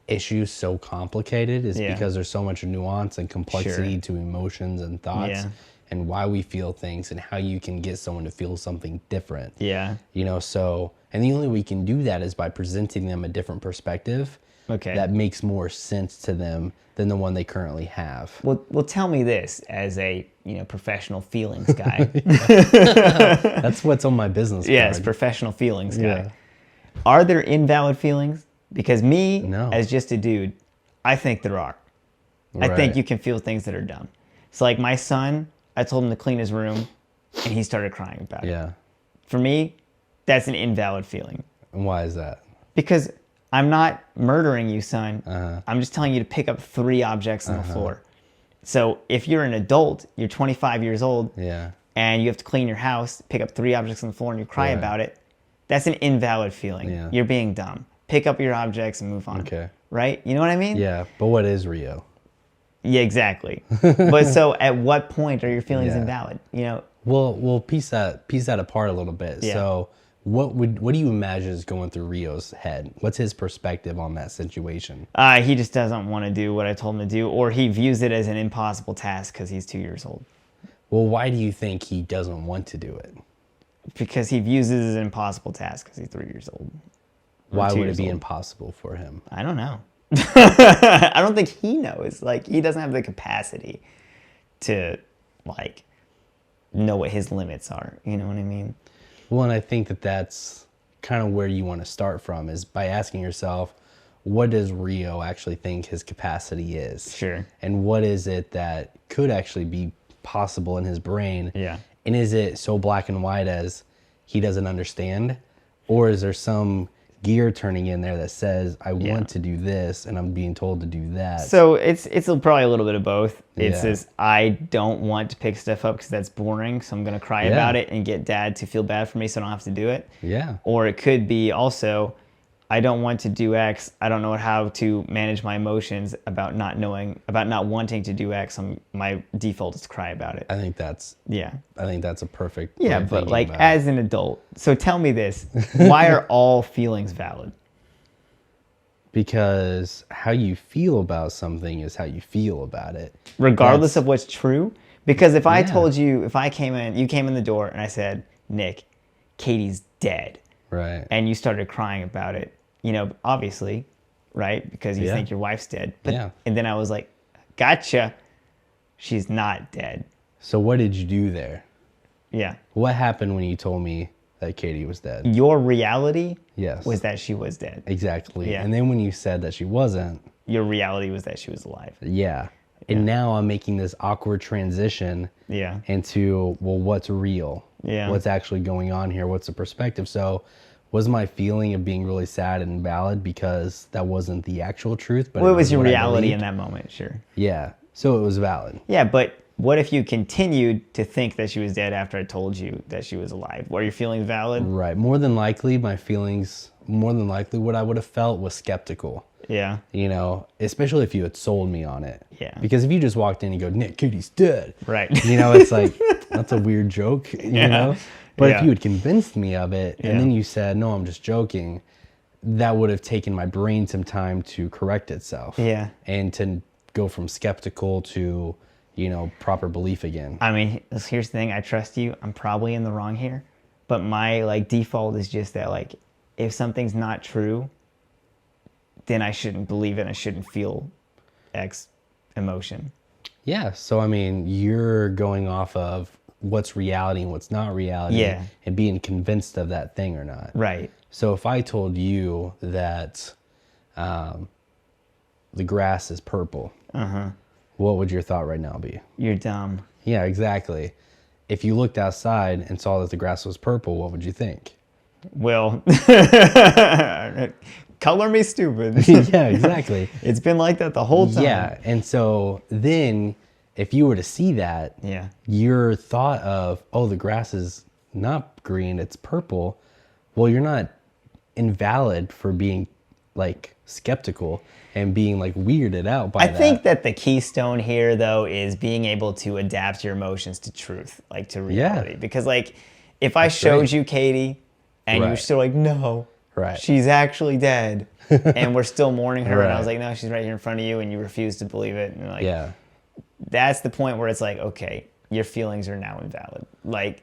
issues so complicated is because there's so much nuance and complexity to emotions and thoughts and why we feel things and how you can get someone to feel something different. Yeah. So, and the only way we can do that is by presenting them a different perspective that makes more sense to them than the one they currently have. Well, tell me this as a, professional feelings guy. That's what's on my business card. Yes, professional feelings guy. Yeah. Are there invalid feelings? Because as just a dude, I think there are. I think you can feel things that are dumb. So like my son, I told him to clean his room and he started crying about it. Yeah. For me, that's an invalid feeling. And why is that? Because I'm not murdering you, son. I'm just telling you to pick up 3 objects on the floor. So if you're an adult, you're 25 years old, and you have to clean your house, pick up 3 objects on the floor and you cry about it, that's an invalid feeling. Yeah. You're being dumb. Pick up your objects and move on. Okay. Right? You know what I mean? Yeah, but what is Rio? Yeah, exactly. But so at what point are your feelings invalid? Well, we'll piece that apart a little bit. Yeah. So what do you imagine is going through Rio's head? What's his perspective on that situation? He just doesn't want to do what I told him to do, or he views it as an impossible task because he's 2 years old. Well, why do you think he doesn't want to do it? Because he views it as an impossible task because he's 3 years old. Why would it be impossible for him? I don't know. I don't think he knows. Like, he doesn't have the capacity to, like, know what his limits are. You know what I mean? Well, and I think that that's kind of where you want to start from, is by asking yourself, what does Rio actually think his capacity is? Sure. And what is it that could actually be possible in his brain? Yeah. And is it so black and white as he doesn't understand? Or is there some gear turning in there that says, I want to do this and I'm being told to do that? So it's probably a little bit of both. It Yeah. says, I don't want to pick stuff up because that's boring, so I'm going to cry about it and get dad to feel bad for me so I don't have to do it. Yeah. Or it could be also, I don't want to do X. I don't know how to manage my emotions about not wanting to do X. My default is to cry about it. I think that's a perfect way Yeah, of but thinking like about as an adult. So tell me this, why are all feelings valid? Because how you feel about something is how you feel about it. Regardless of what's true? Because if I Yeah. told you, if I came in, you came in the door and I said, Nick, Katie's dead. Right. And you started crying about it, obviously, right? Because you think your wife's dead. But, And then I was like, gotcha. She's not dead. So what did you do there? Yeah. What happened when you told me that Katie was dead? Your reality Yes. was that she was dead. Exactly. Yeah. And then when you said that she wasn't, Your reality was that she was alive. yeah. And now I'm making this awkward transition Yeah. into, well, what's real? Yeah. What's actually going on here? What's the perspective? So was my feeling of being really sad and valid because that wasn't the actual truth? But Well, it was your what I reality in believed? that moment, sure. Yeah. So it was valid. Yeah, but what if you continued to think that she was dead after I told you that she was alive? Were your feelings valid? Right. More than likely, what I would have felt was skeptical. Yeah. Especially if you had sold me on it. Yeah. Because if you just walked in and go, Nick, Katie's dead. Right. It's like, that's a weird joke, know? But if you had convinced me of it and then you said, no, I'm just joking, that would have taken my brain some time to correct itself. Yeah. And to go from skeptical to, proper belief again. I mean, here's the thing. I trust you. I'm probably in the wrong here. But my default is just that if something's not true, then I shouldn't believe it. I shouldn't feel X emotion. Yeah. So, I mean, you're going off of what's reality and what's not reality and being convinced of that thing or not. Right. So if I told you that the grass is purple, what would your thought right now be? You're dumb. Yeah, exactly. If you looked outside and saw that the grass was purple, what would you think? Well, color me stupid. Yeah, exactly. It's been like that the whole time. Yeah, and so then if you were to see that, your thought of, oh, the grass is not green, it's purple, well, you're not invalid for being skeptical and being weirded out by that. I think that the keystone here, though, is being able to adapt your emotions to truth, to reality. Because if I showed you Katie and you were still no, she's actually dead, and we're still mourning her, and I was like, no, she's right here in front of you, and you refuse to believe it, and that's the point where it's okay, your feelings are now invalid.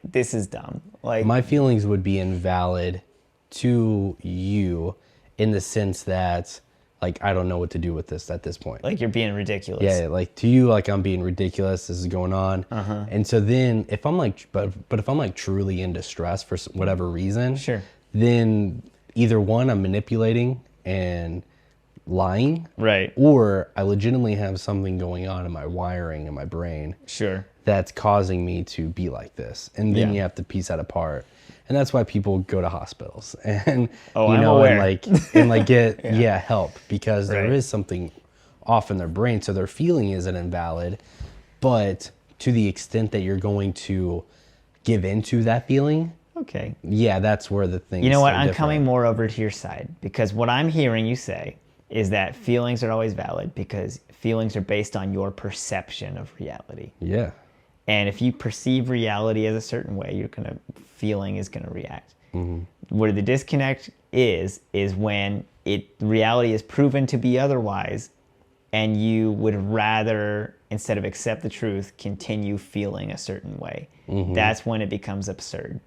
This is dumb. My feelings would be invalid to you in the sense that I don't know what to do with this at this point. You're being ridiculous. Yeah, to you, I'm being ridiculous. This is going on. And so then if I'm but if I'm truly in distress for whatever reason, then either one, I'm manipulating and lying. Right. Or I legitimately have something going on in my wiring in my brain. That's causing me to be like this. And then you have to piece that apart. And that's why people go to hospitals and I'm aware. and get help, because there is something off in their brain. So their feeling isn't invalid, but to the extent that you're going to give into that feeling, that's where the thing. You know what? I'm coming more over to your side, because what I'm hearing you say is that feelings are always valid because feelings are based on your perception of reality. Yeah. And if you perceive reality as a certain way, feeling is gonna react. Where the disconnect is when reality is proven to be otherwise, and you would rather, instead of accept the truth, continue feeling a certain way. That's when it becomes absurd.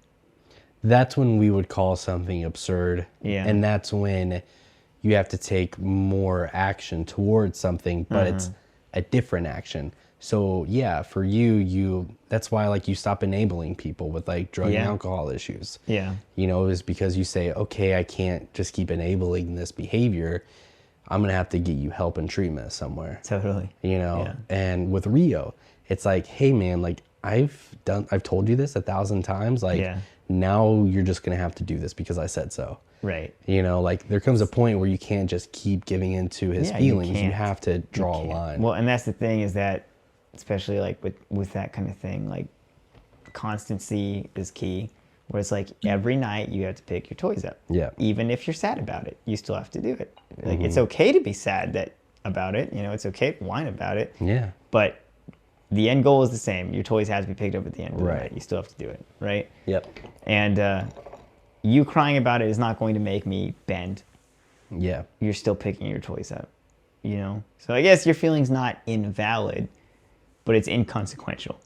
That's when we would call something absurd. Yeah. And that's when you have to take more action towards something, but it's a different action. So yeah, for you, that's why like you stop enabling people with like drug and Yeah. alcohol issues. Yeah. You know, is because you say, okay, I can't just keep enabling this behavior. I'm gonna have to get you help and treatment somewhere. Totally. You know, Yeah. and with Rio, it's like, hey man, like I've told you this 1,000 times. Like Yeah. now you're just gonna have to do this because I said so. Right. You know, like there comes a point where you can't just keep giving into his Yeah, you feelings. You can't. have to draw a Can't. line. Well, and that's the thing is that, especially like with that kind of thing, like constancy is key. Where it's like every night you have to pick your toys up. Yeah. Even if you're sad about it, you still have to do it. Like it's okay to be sad about it. You know, it's okay to whine about it. Yeah. But the end goal is the same. Your toys have to be picked up at the end of the Right. night. You still have to do it, right? Yep. And you crying about it is not going to make me bend. Yeah. You're still picking your toys up, you know? So I guess your feeling's not invalid, but it's inconsequential.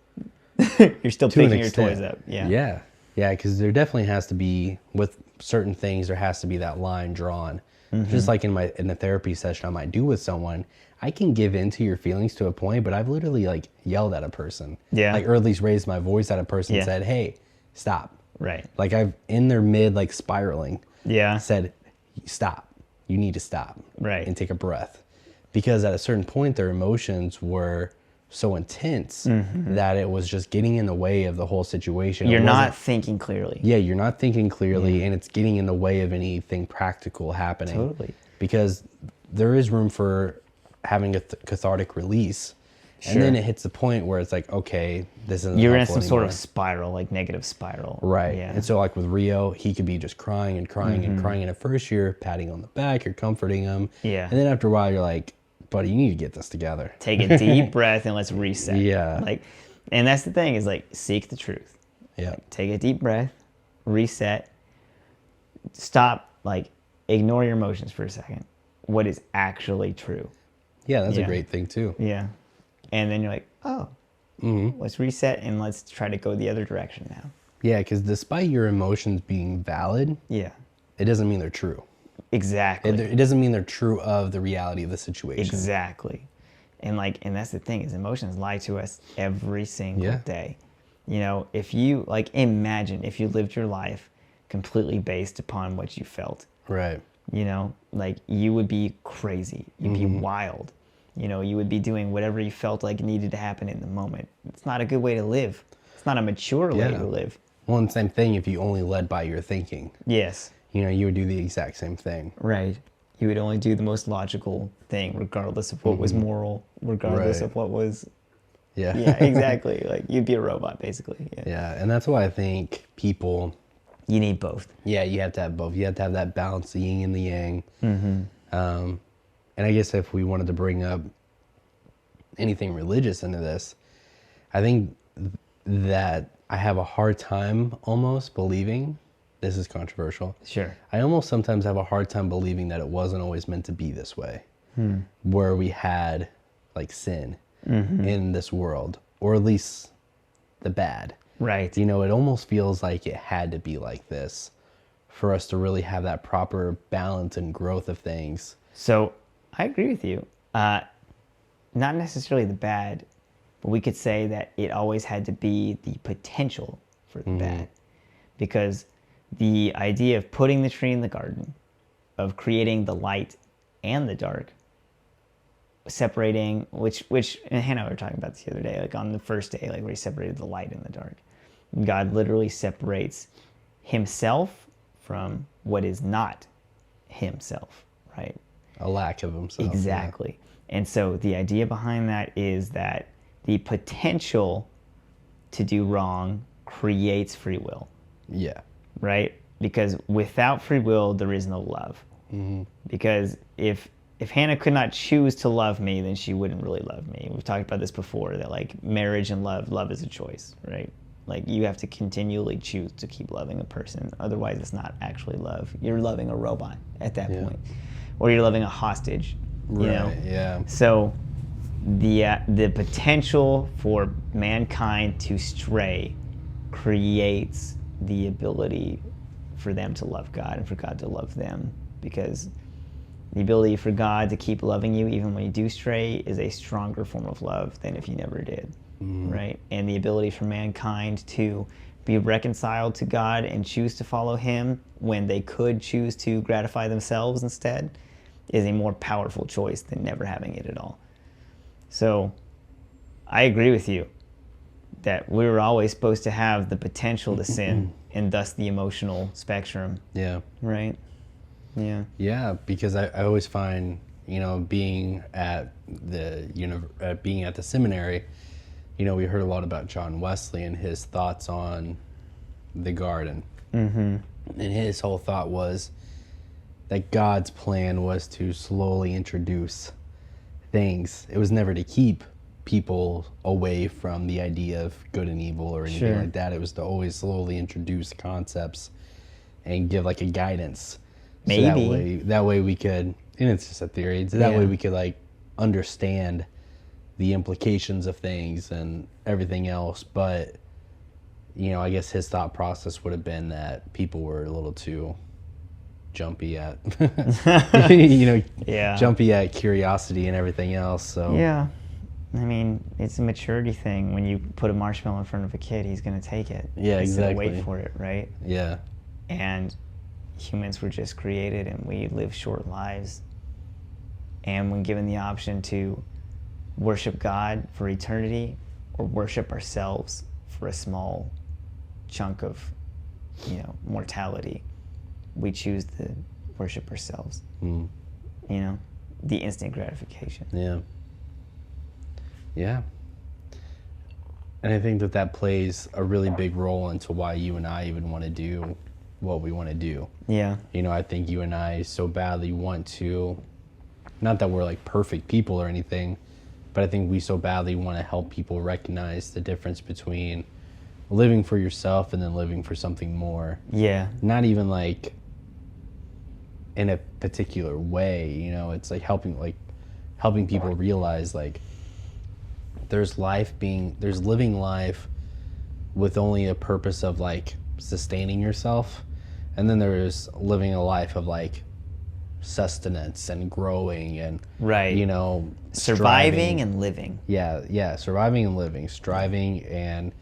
You're still To an picking your extent. toys up. Yeah. Yeah. Yeah. Because there definitely has to be, with certain things, there has to be that line drawn. Just like in the therapy session I might do with someone, I can give in to your feelings to a point, but I've literally like yelled at a person. Yeah. Like, or at least raised my voice at a person and Yeah. said, hey, stop. Right. Like I've in their mid like spiraling Yeah. said, stop. You need to stop. Right. And take a breath. Because at a certain point their emotions were so intense that it was just getting in the way of the whole situation. You're It not wasn't- thinking clearly. Yeah, you're not thinking clearly and it's getting in the way of anything practical happening. Totally. Because there is room for having a cathartic release. And Sure. then it hits the point where it's like, okay, this isn't You're in helpful some sort anymore. of spiral, like negative spiral. Right. Yeah. And so like with Rio, he could be just crying and crying and crying. And at first you're patting on the back, you're comforting him. Yeah. And then after a while you're like, buddy, you need to get this together. Take a deep breath and let's reset. Yeah. Like, and that's the thing is like seek the truth. Yeah. Take a deep breath, reset, stop, like ignore your emotions for a second. What is actually true? Yeah, that's a Yeah. great thing too. Yeah. And then you're like, oh, let's reset and let's try to go the other direction now. Yeah, because despite your emotions being valid, Yeah. it doesn't mean they're true. Exactly. It doesn't mean they're true of the reality of the situation. Exactly. And that's the thing is emotions lie to us every single Yeah. day. You know, if you like imagine if you lived your life completely based upon what you felt, Right. you know, like you would be crazy. You'd be wild. You know, you would be doing whatever you felt like needed to happen in the moment. It's not a good way to live. It's not a mature way Yeah. to live. Well, and same thing if you only led by your thinking. Yes. You know, you would do the exact same thing. Right. You would only do the most logical thing, regardless of what was moral, regardless Right. of what was. Yeah. Yeah, exactly. Like you'd be a robot, basically. Yeah. Yeah, and that's why I think people, You need both. yeah, you have to have both. You have to have that balance, the yin and the yang. And I guess if we wanted to bring up anything religious into this, I think that I have a hard time almost believing, this is controversial, Sure. I almost sometimes have a hard time believing that it wasn't always meant to be this way, where we had like sin in this world, or at least the bad. Right. You know, it almost feels like it had to be like this for us to really have that proper balance and growth of things. So I agree with you. Not necessarily the bad, but we could say that it always had to be the potential for the bad. Because the idea of putting the tree in the garden, of creating the light and the dark, separating, which and Hannah and I were talking about this the other day, like on the first day, like where he separated the light and the dark. God literally separates himself from what is not himself, right? A lack of himself. Exactly. And so the idea behind that is that the potential to do wrong creates free will, Yeah. right? Because without free will, there is no love. Because if Hannah could not choose to love me, then she wouldn't really love me. We've talked about this before, that like marriage and love is a choice, right? Like you have to continually choose to keep loving a person. Otherwise, it's not actually love. You're loving a robot at that point. Or you're loving a hostage, you know? Right, yeah. So the potential for mankind to stray creates the ability for them to love God and for God to love them, because The ability for God to keep loving you even when you do stray is a stronger form of love than if you never did, right? And the ability for mankind to be reconciled to God and choose to follow him when they could choose to gratify themselves instead is a more powerful choice than never having it at all. So I agree with you that we were always supposed to have the potential to sin and thus the emotional spectrum. Yeah. Right? Yeah. Yeah, because I always find, being at being at the seminary, we heard a lot about John Wesley and his thoughts on the garden. Mm-hmm. And his whole thought was that God's plan was to slowly introduce things. It was never to keep people away from the idea of good and evil or anything like that. It was to always slowly introduce concepts and give like a guidance. Maybe. So that way we could, and it's just a theory, so that way we could like understand the implications of things and everything else. But, I guess his thought process would have been that people were a little too jumpy at, jumpy at curiosity and everything else. So yeah. I mean, it's a maturity thing. When you put a marshmallow in front of a kid, he's going to take it. Yeah, he's exactly. going to wait for it, right? Yeah. And humans were just created and we live short lives. And when given the option to worship God for eternity or worship ourselves for a small chunk of, mortality, we choose to worship ourselves. The instant gratification. Yeah. Yeah. And I think that plays a really big role into why you and I even want to do what we want to do. Yeah. I think you and I so badly want to, not that we're like perfect people or anything, but I think we so badly want to help people recognize the difference between living for yourself and then living for something more. Yeah. Not even like in a particular way, it's like helping people realize like there's living life with only a purpose of like sustaining yourself, and then there's living a life of like sustenance and growing and surviving and living. Surviving and living, striving and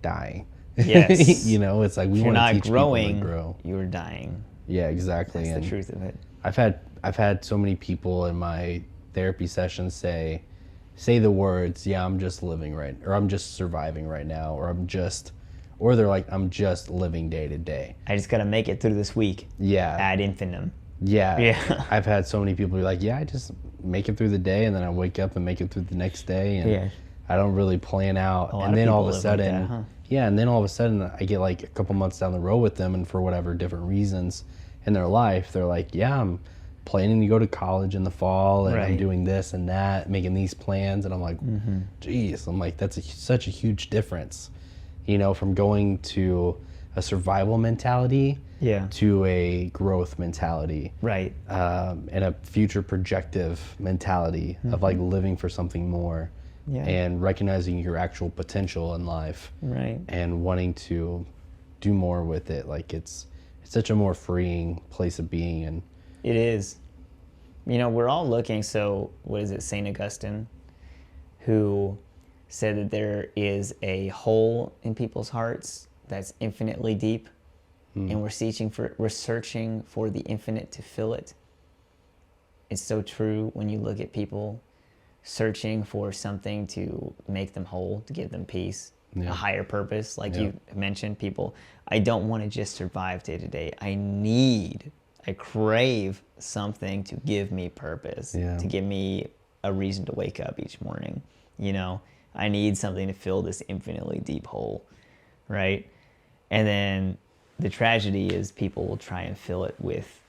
dying. Yes. It's like we want to teach people to grow. You're dying. Yeah, exactly. That's the truth of it. I've had so many people in my therapy sessions say the words, I'm just living right, or I'm just surviving right now, or they're like, I'm just living day to day. I just got to make it through this week. Yeah. Ad infinitum. Yeah. I've had so many people be like, I just make it through the day, and then I wake up and make it through the next day, and I don't really plan out. And then all of a sudden, and then all of a sudden I get like a couple months down the road with them, and for whatever different reasons in their life, they're like, I'm planning to go to college in the fall, and I'm doing this and that, making these plans, and I'm like, geez, I'm like, that's such a huge difference, from going to a survival mentality to a growth mentality, right? And a future projective mentality of like living for something more, and recognizing your actual potential in life, right? And wanting to do more with it. Like it's such a more freeing place of being. And it is. We're all looking. So what is it, St. Augustine, who said that there is a hole in people's hearts that's infinitely deep, and we're searching for the infinite to fill it. It's so true when you look at people searching for something to make them whole, to give them peace, a higher purpose. Like you mentioned, people, I don't want to just survive day to day. I crave something to give me purpose, to give me a reason to wake up each morning. I need something to fill this infinitely deep hole, right? And then the tragedy is people will try and fill it with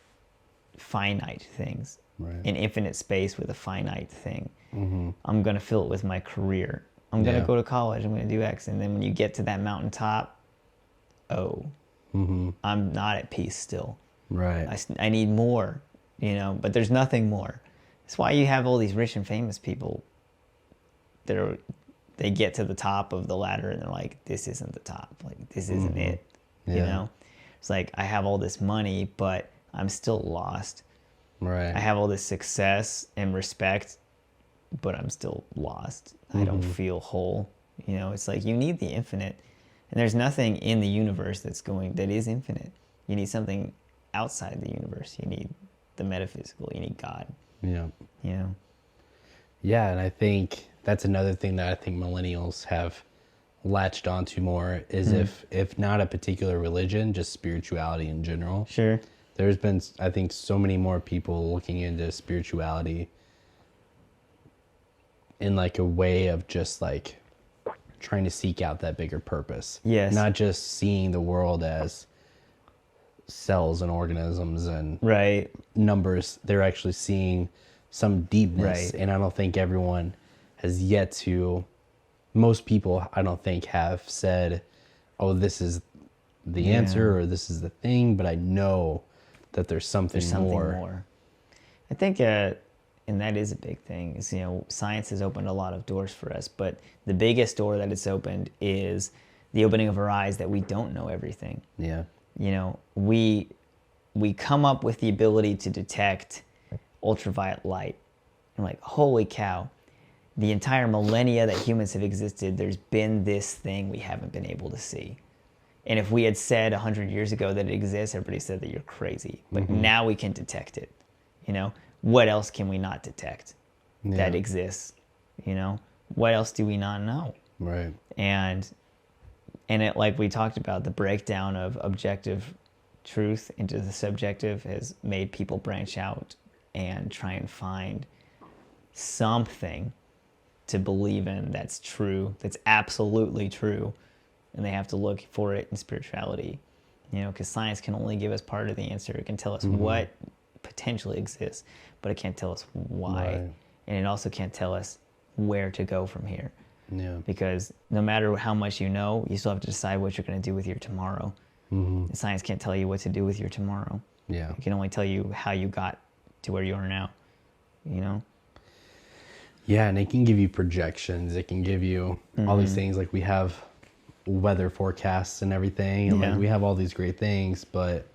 finite things, an infinite space with a finite thing. I'm going to fill it with my career. I'm going to go to college. I'm going to do X. And then when you get to that mountaintop, I'm not at peace still. Right. I need more, but there's nothing more. That's why you have all these rich and famous people that they get to the top of the ladder and they're like, this isn't the top. Like, this isn't it. It's like, I have all this money, but I'm still lost. Right. I have all this success and respect, but I'm still lost. I don't feel whole. You know, it's like you need the infinite. And there's nothing in the universe that is infinite. You need something outside the universe. You need the metaphysical. You need God. Yeah. You know? Yeah, and I think that's another thing that I think millennials have latched onto more is if not a particular religion, just spirituality in general. Sure. There's been, I think, so many more people looking into spirituality in like a way of just like trying to seek out that bigger purpose. Yes. Not just seeing the world as cells and organisms and Right. numbers. They're actually seeing some deepness. Right. And I don't think everyone has yet to, most people, I don't think, have said, oh, this is the answer or this is the thing, but I know that there's something more. I think, and that is a big thing, is, you know, science has opened a lot of doors for us, but the biggest door that it's opened is the opening of our eyes that we don't know everything. Yeah. You know, we come up with the ability to detect ultraviolet light. And like, holy cow, the entire millennia that humans have existed, there's been this thing we haven't been able to see. And if we had said 100 years ago that it exists, everybody said that you're crazy. But now we can detect it. You know, what else can we not detect that exists? You know, what else do we not know? Right. And it, like we talked about, the breakdown of objective truth into the subjective has made people branch out and try and find something to believe in that's true, that's absolutely true. And they have to look for it in spirituality, you know, because science can only give us part of the answer. It can tell us what potentially exists, but it can't tell us why. Right. And it also can't tell us where to go from here. Yeah. Because no matter how much you know, you still have to decide what you're going to do with your tomorrow. And science can't tell you what to do with your tomorrow. Yeah. It can only tell you how you got to where you are now, you know? Yeah, and it can give you projections. It can give you all these things. Like we have weather forecasts and everything. And like we have all these great things. But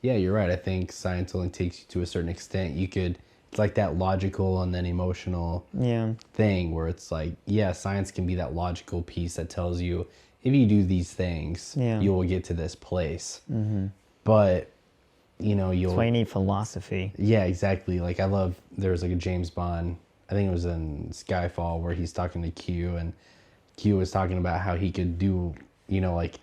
yeah, you're right. I think science only takes you to a certain extent. It's like that logical and then emotional thing where it's like, yeah, science can be that logical piece that tells you if you do these things, you will get to this place. But, you know, That's why you need philosophy. Yeah, exactly. Like there was like a James Bond, I think it was in Skyfall, where he's talking to Q, and Q was talking about how he could do, you know, like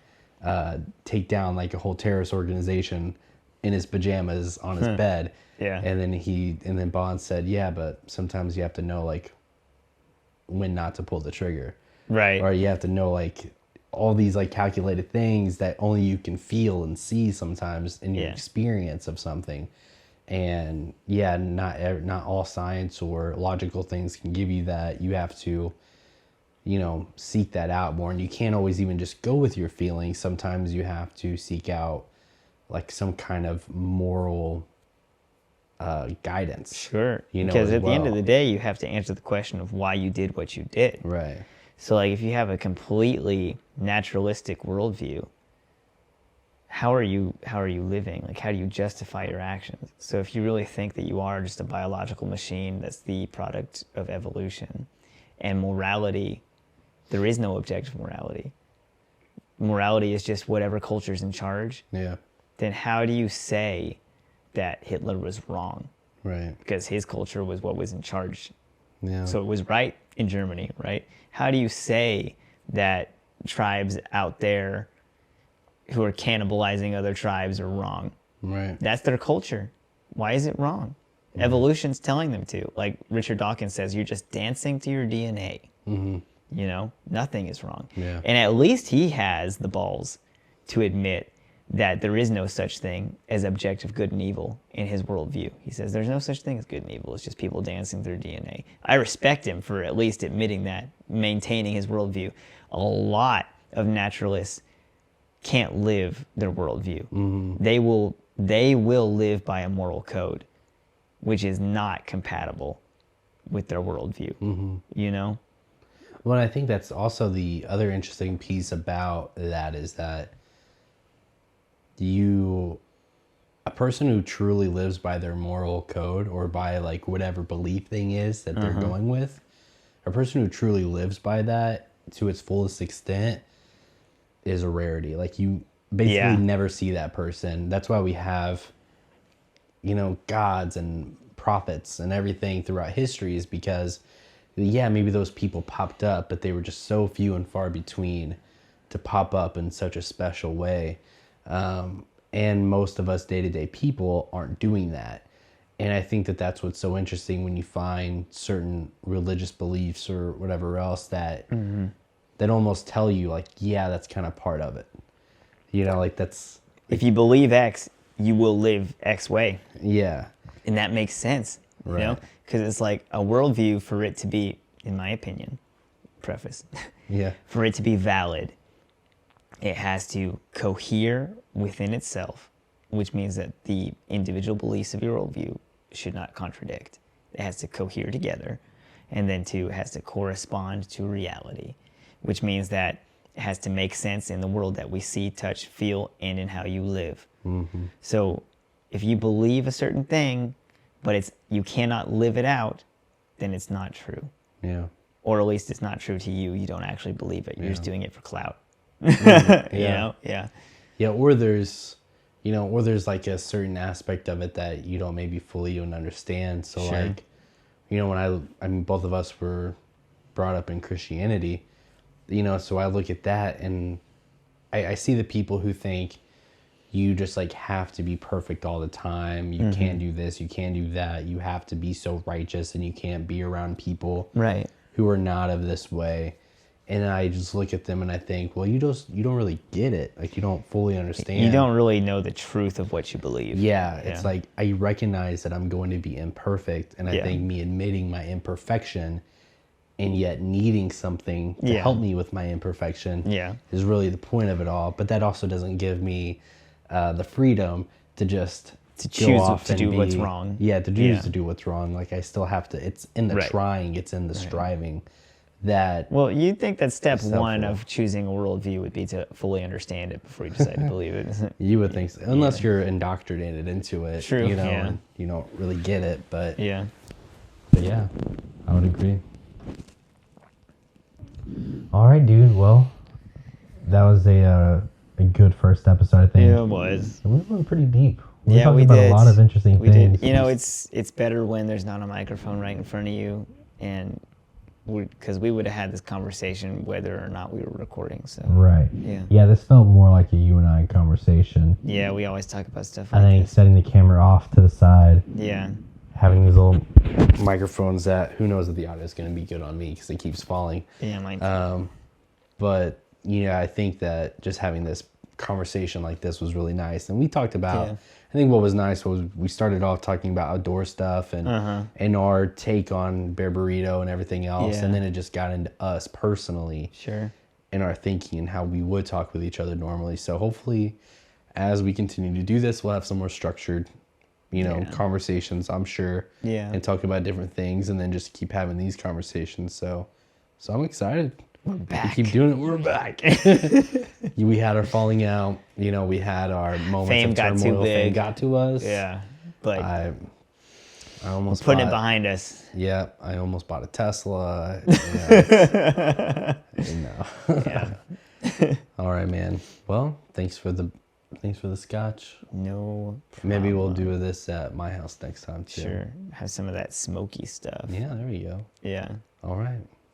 take down like a whole terrorist organization in his pajamas on his bed. Yeah. And then Bond said, yeah, but sometimes you have to know like when not to pull the trigger. Right. Or you have to know like all these like calculated things that only you can feel and see sometimes in your experience of something. And yeah, not all science or logical things can give you that. You have to, you know, seek that out more. And you can't always even just go with your feelings. Sometimes you have to seek out like some kind of moral guidance. Sure. You know, because as at the end of well. the day, you have to answer the question of why you did what you did. Right. So like if you have a completely naturalistic worldview, how are you living? Like, how do you justify your actions? So if you really think that you are just a biological machine that's the product of evolution, and morality, there is no objective morality. Morality is just whatever culture's in charge. Yeah. Then how do you say that Hitler was wrong? Right. Because his culture was what was in charge. Yeah. So it was right in Germany, right? How do you say that tribes out there who are cannibalizing other tribes are wrong? Right. That's their culture. Why is it wrong? Evolution's telling them to. Like Richard Dawkins says, you're just dancing to your DNA. You know, nothing is wrong. Yeah. And at least he has the balls to admit that there is no such thing as objective good and evil in his worldview. He says there's no such thing as good and evil. It's just people dancing through DNA. I respect him for at least admitting that, maintaining his worldview. A lot of naturalists can't live their worldview. They will live by a moral code, which is not compatible with their worldview. You know? Well, I think that's also the other interesting piece about that is that person who truly lives by their moral code or by like whatever belief thing is that they're going with, a person who truly lives by that to its fullest extent is a rarity. Like you basically never see that person. That's why we have, you know, gods and prophets and everything throughout history, is because maybe those people popped up, but they were just so few and far between to pop up in such a special way. And most of us day-to-day people aren't doing that. And I think that that's what's so interesting when you find certain religious beliefs or whatever else that that almost tell you like, yeah, that's kind of part of it. You know, like that's... If you believe X, you will live X way. Yeah. And that makes sense, Right. you know? Because it's like a worldview, for it to be, in my opinion, preface, Yeah. for it to be valid, it has to cohere within itself, which means that the individual beliefs of your worldview should not contradict. It has to cohere together, and then it has to correspond to reality, which means that it has to make sense in the world that we see, touch, feel, and in how you live. So if you believe a certain thing, but you cannot live it out, then it's not true. Yeah. Or at least it's not true to you. You don't actually believe it. You're just doing it for clout. Yeah. You know? Yeah. Yeah, or there's like a certain aspect of it that you don't maybe fully even understand. So Sure. like, you know, when I mean, both of us were brought up in Christianity, you know, so I look at that and I see the people who think you just like have to be perfect all the time. You can't do this, you can't do that. You have to be so righteous and you can't be around people Right. who are not of this way. And I just look at them and I think, well, you don't really get it. Like you don't fully understand. You don't really know the truth of what you believe. Yeah, it's like I recognize that I'm going to be imperfect, and I think me admitting my imperfection and yet needing something to help me with my imperfection is really the point of it all. But that also doesn't give me the freedom to just To go choose off to and do what's wrong. Yeah, to choose to do what's wrong. Like I still have to. It's in the Right. trying. It's in the striving. That Well, you'd think that step It's helpful. one of choosing a worldview would be to fully understand it before you decide to believe it. you would think, so. Unless you're indoctrinated into it, True, you know, yeah. and you don't really get it. But Yeah. Yeah, I would agree. All right, dude. Well, that was a good first episode, I think. Yeah, it was. And we went pretty deep. Yeah, talked we about did. a lot of interesting We things. did. You know, it's better when there's not a microphone right in front of you, and because we would have had this conversation whether or not we were recording. So Right. Yeah. Yeah, this felt more like a you and I conversation. yeah, we always talk about stuff I like think this. setting the camera off to the side, Yeah. having these little microphones that who knows if the audio is going to be good on me because it keeps falling. Yeah, mine. But I think that just having this conversation like this was really nice. And we talked about, Yeah. I think what was nice was we started off talking about outdoor stuff and our take on Bear Burrito and everything else. Yeah. And then it just got into us personally Sure. and our thinking and how we would talk with each other normally. So hopefully as we continue to do this, we'll have some more structured, conversations, I'm sure. Yeah. And talk about different things and then just keep having these conversations. So I'm excited. We're back. We keep doing it. We're back. We had our falling out. We had our moments Fame of got too turmoil. Fame big. got to us. Yeah. But I almost putting it bought- behind us. Yeah, I almost bought a Tesla. Yeah. Yeah. All right, man. Well, thanks for the scotch. No Maybe we'll problem. do this at my house next time too. Sure. Have some of that smoky stuff. Yeah, there you go. Yeah. All right.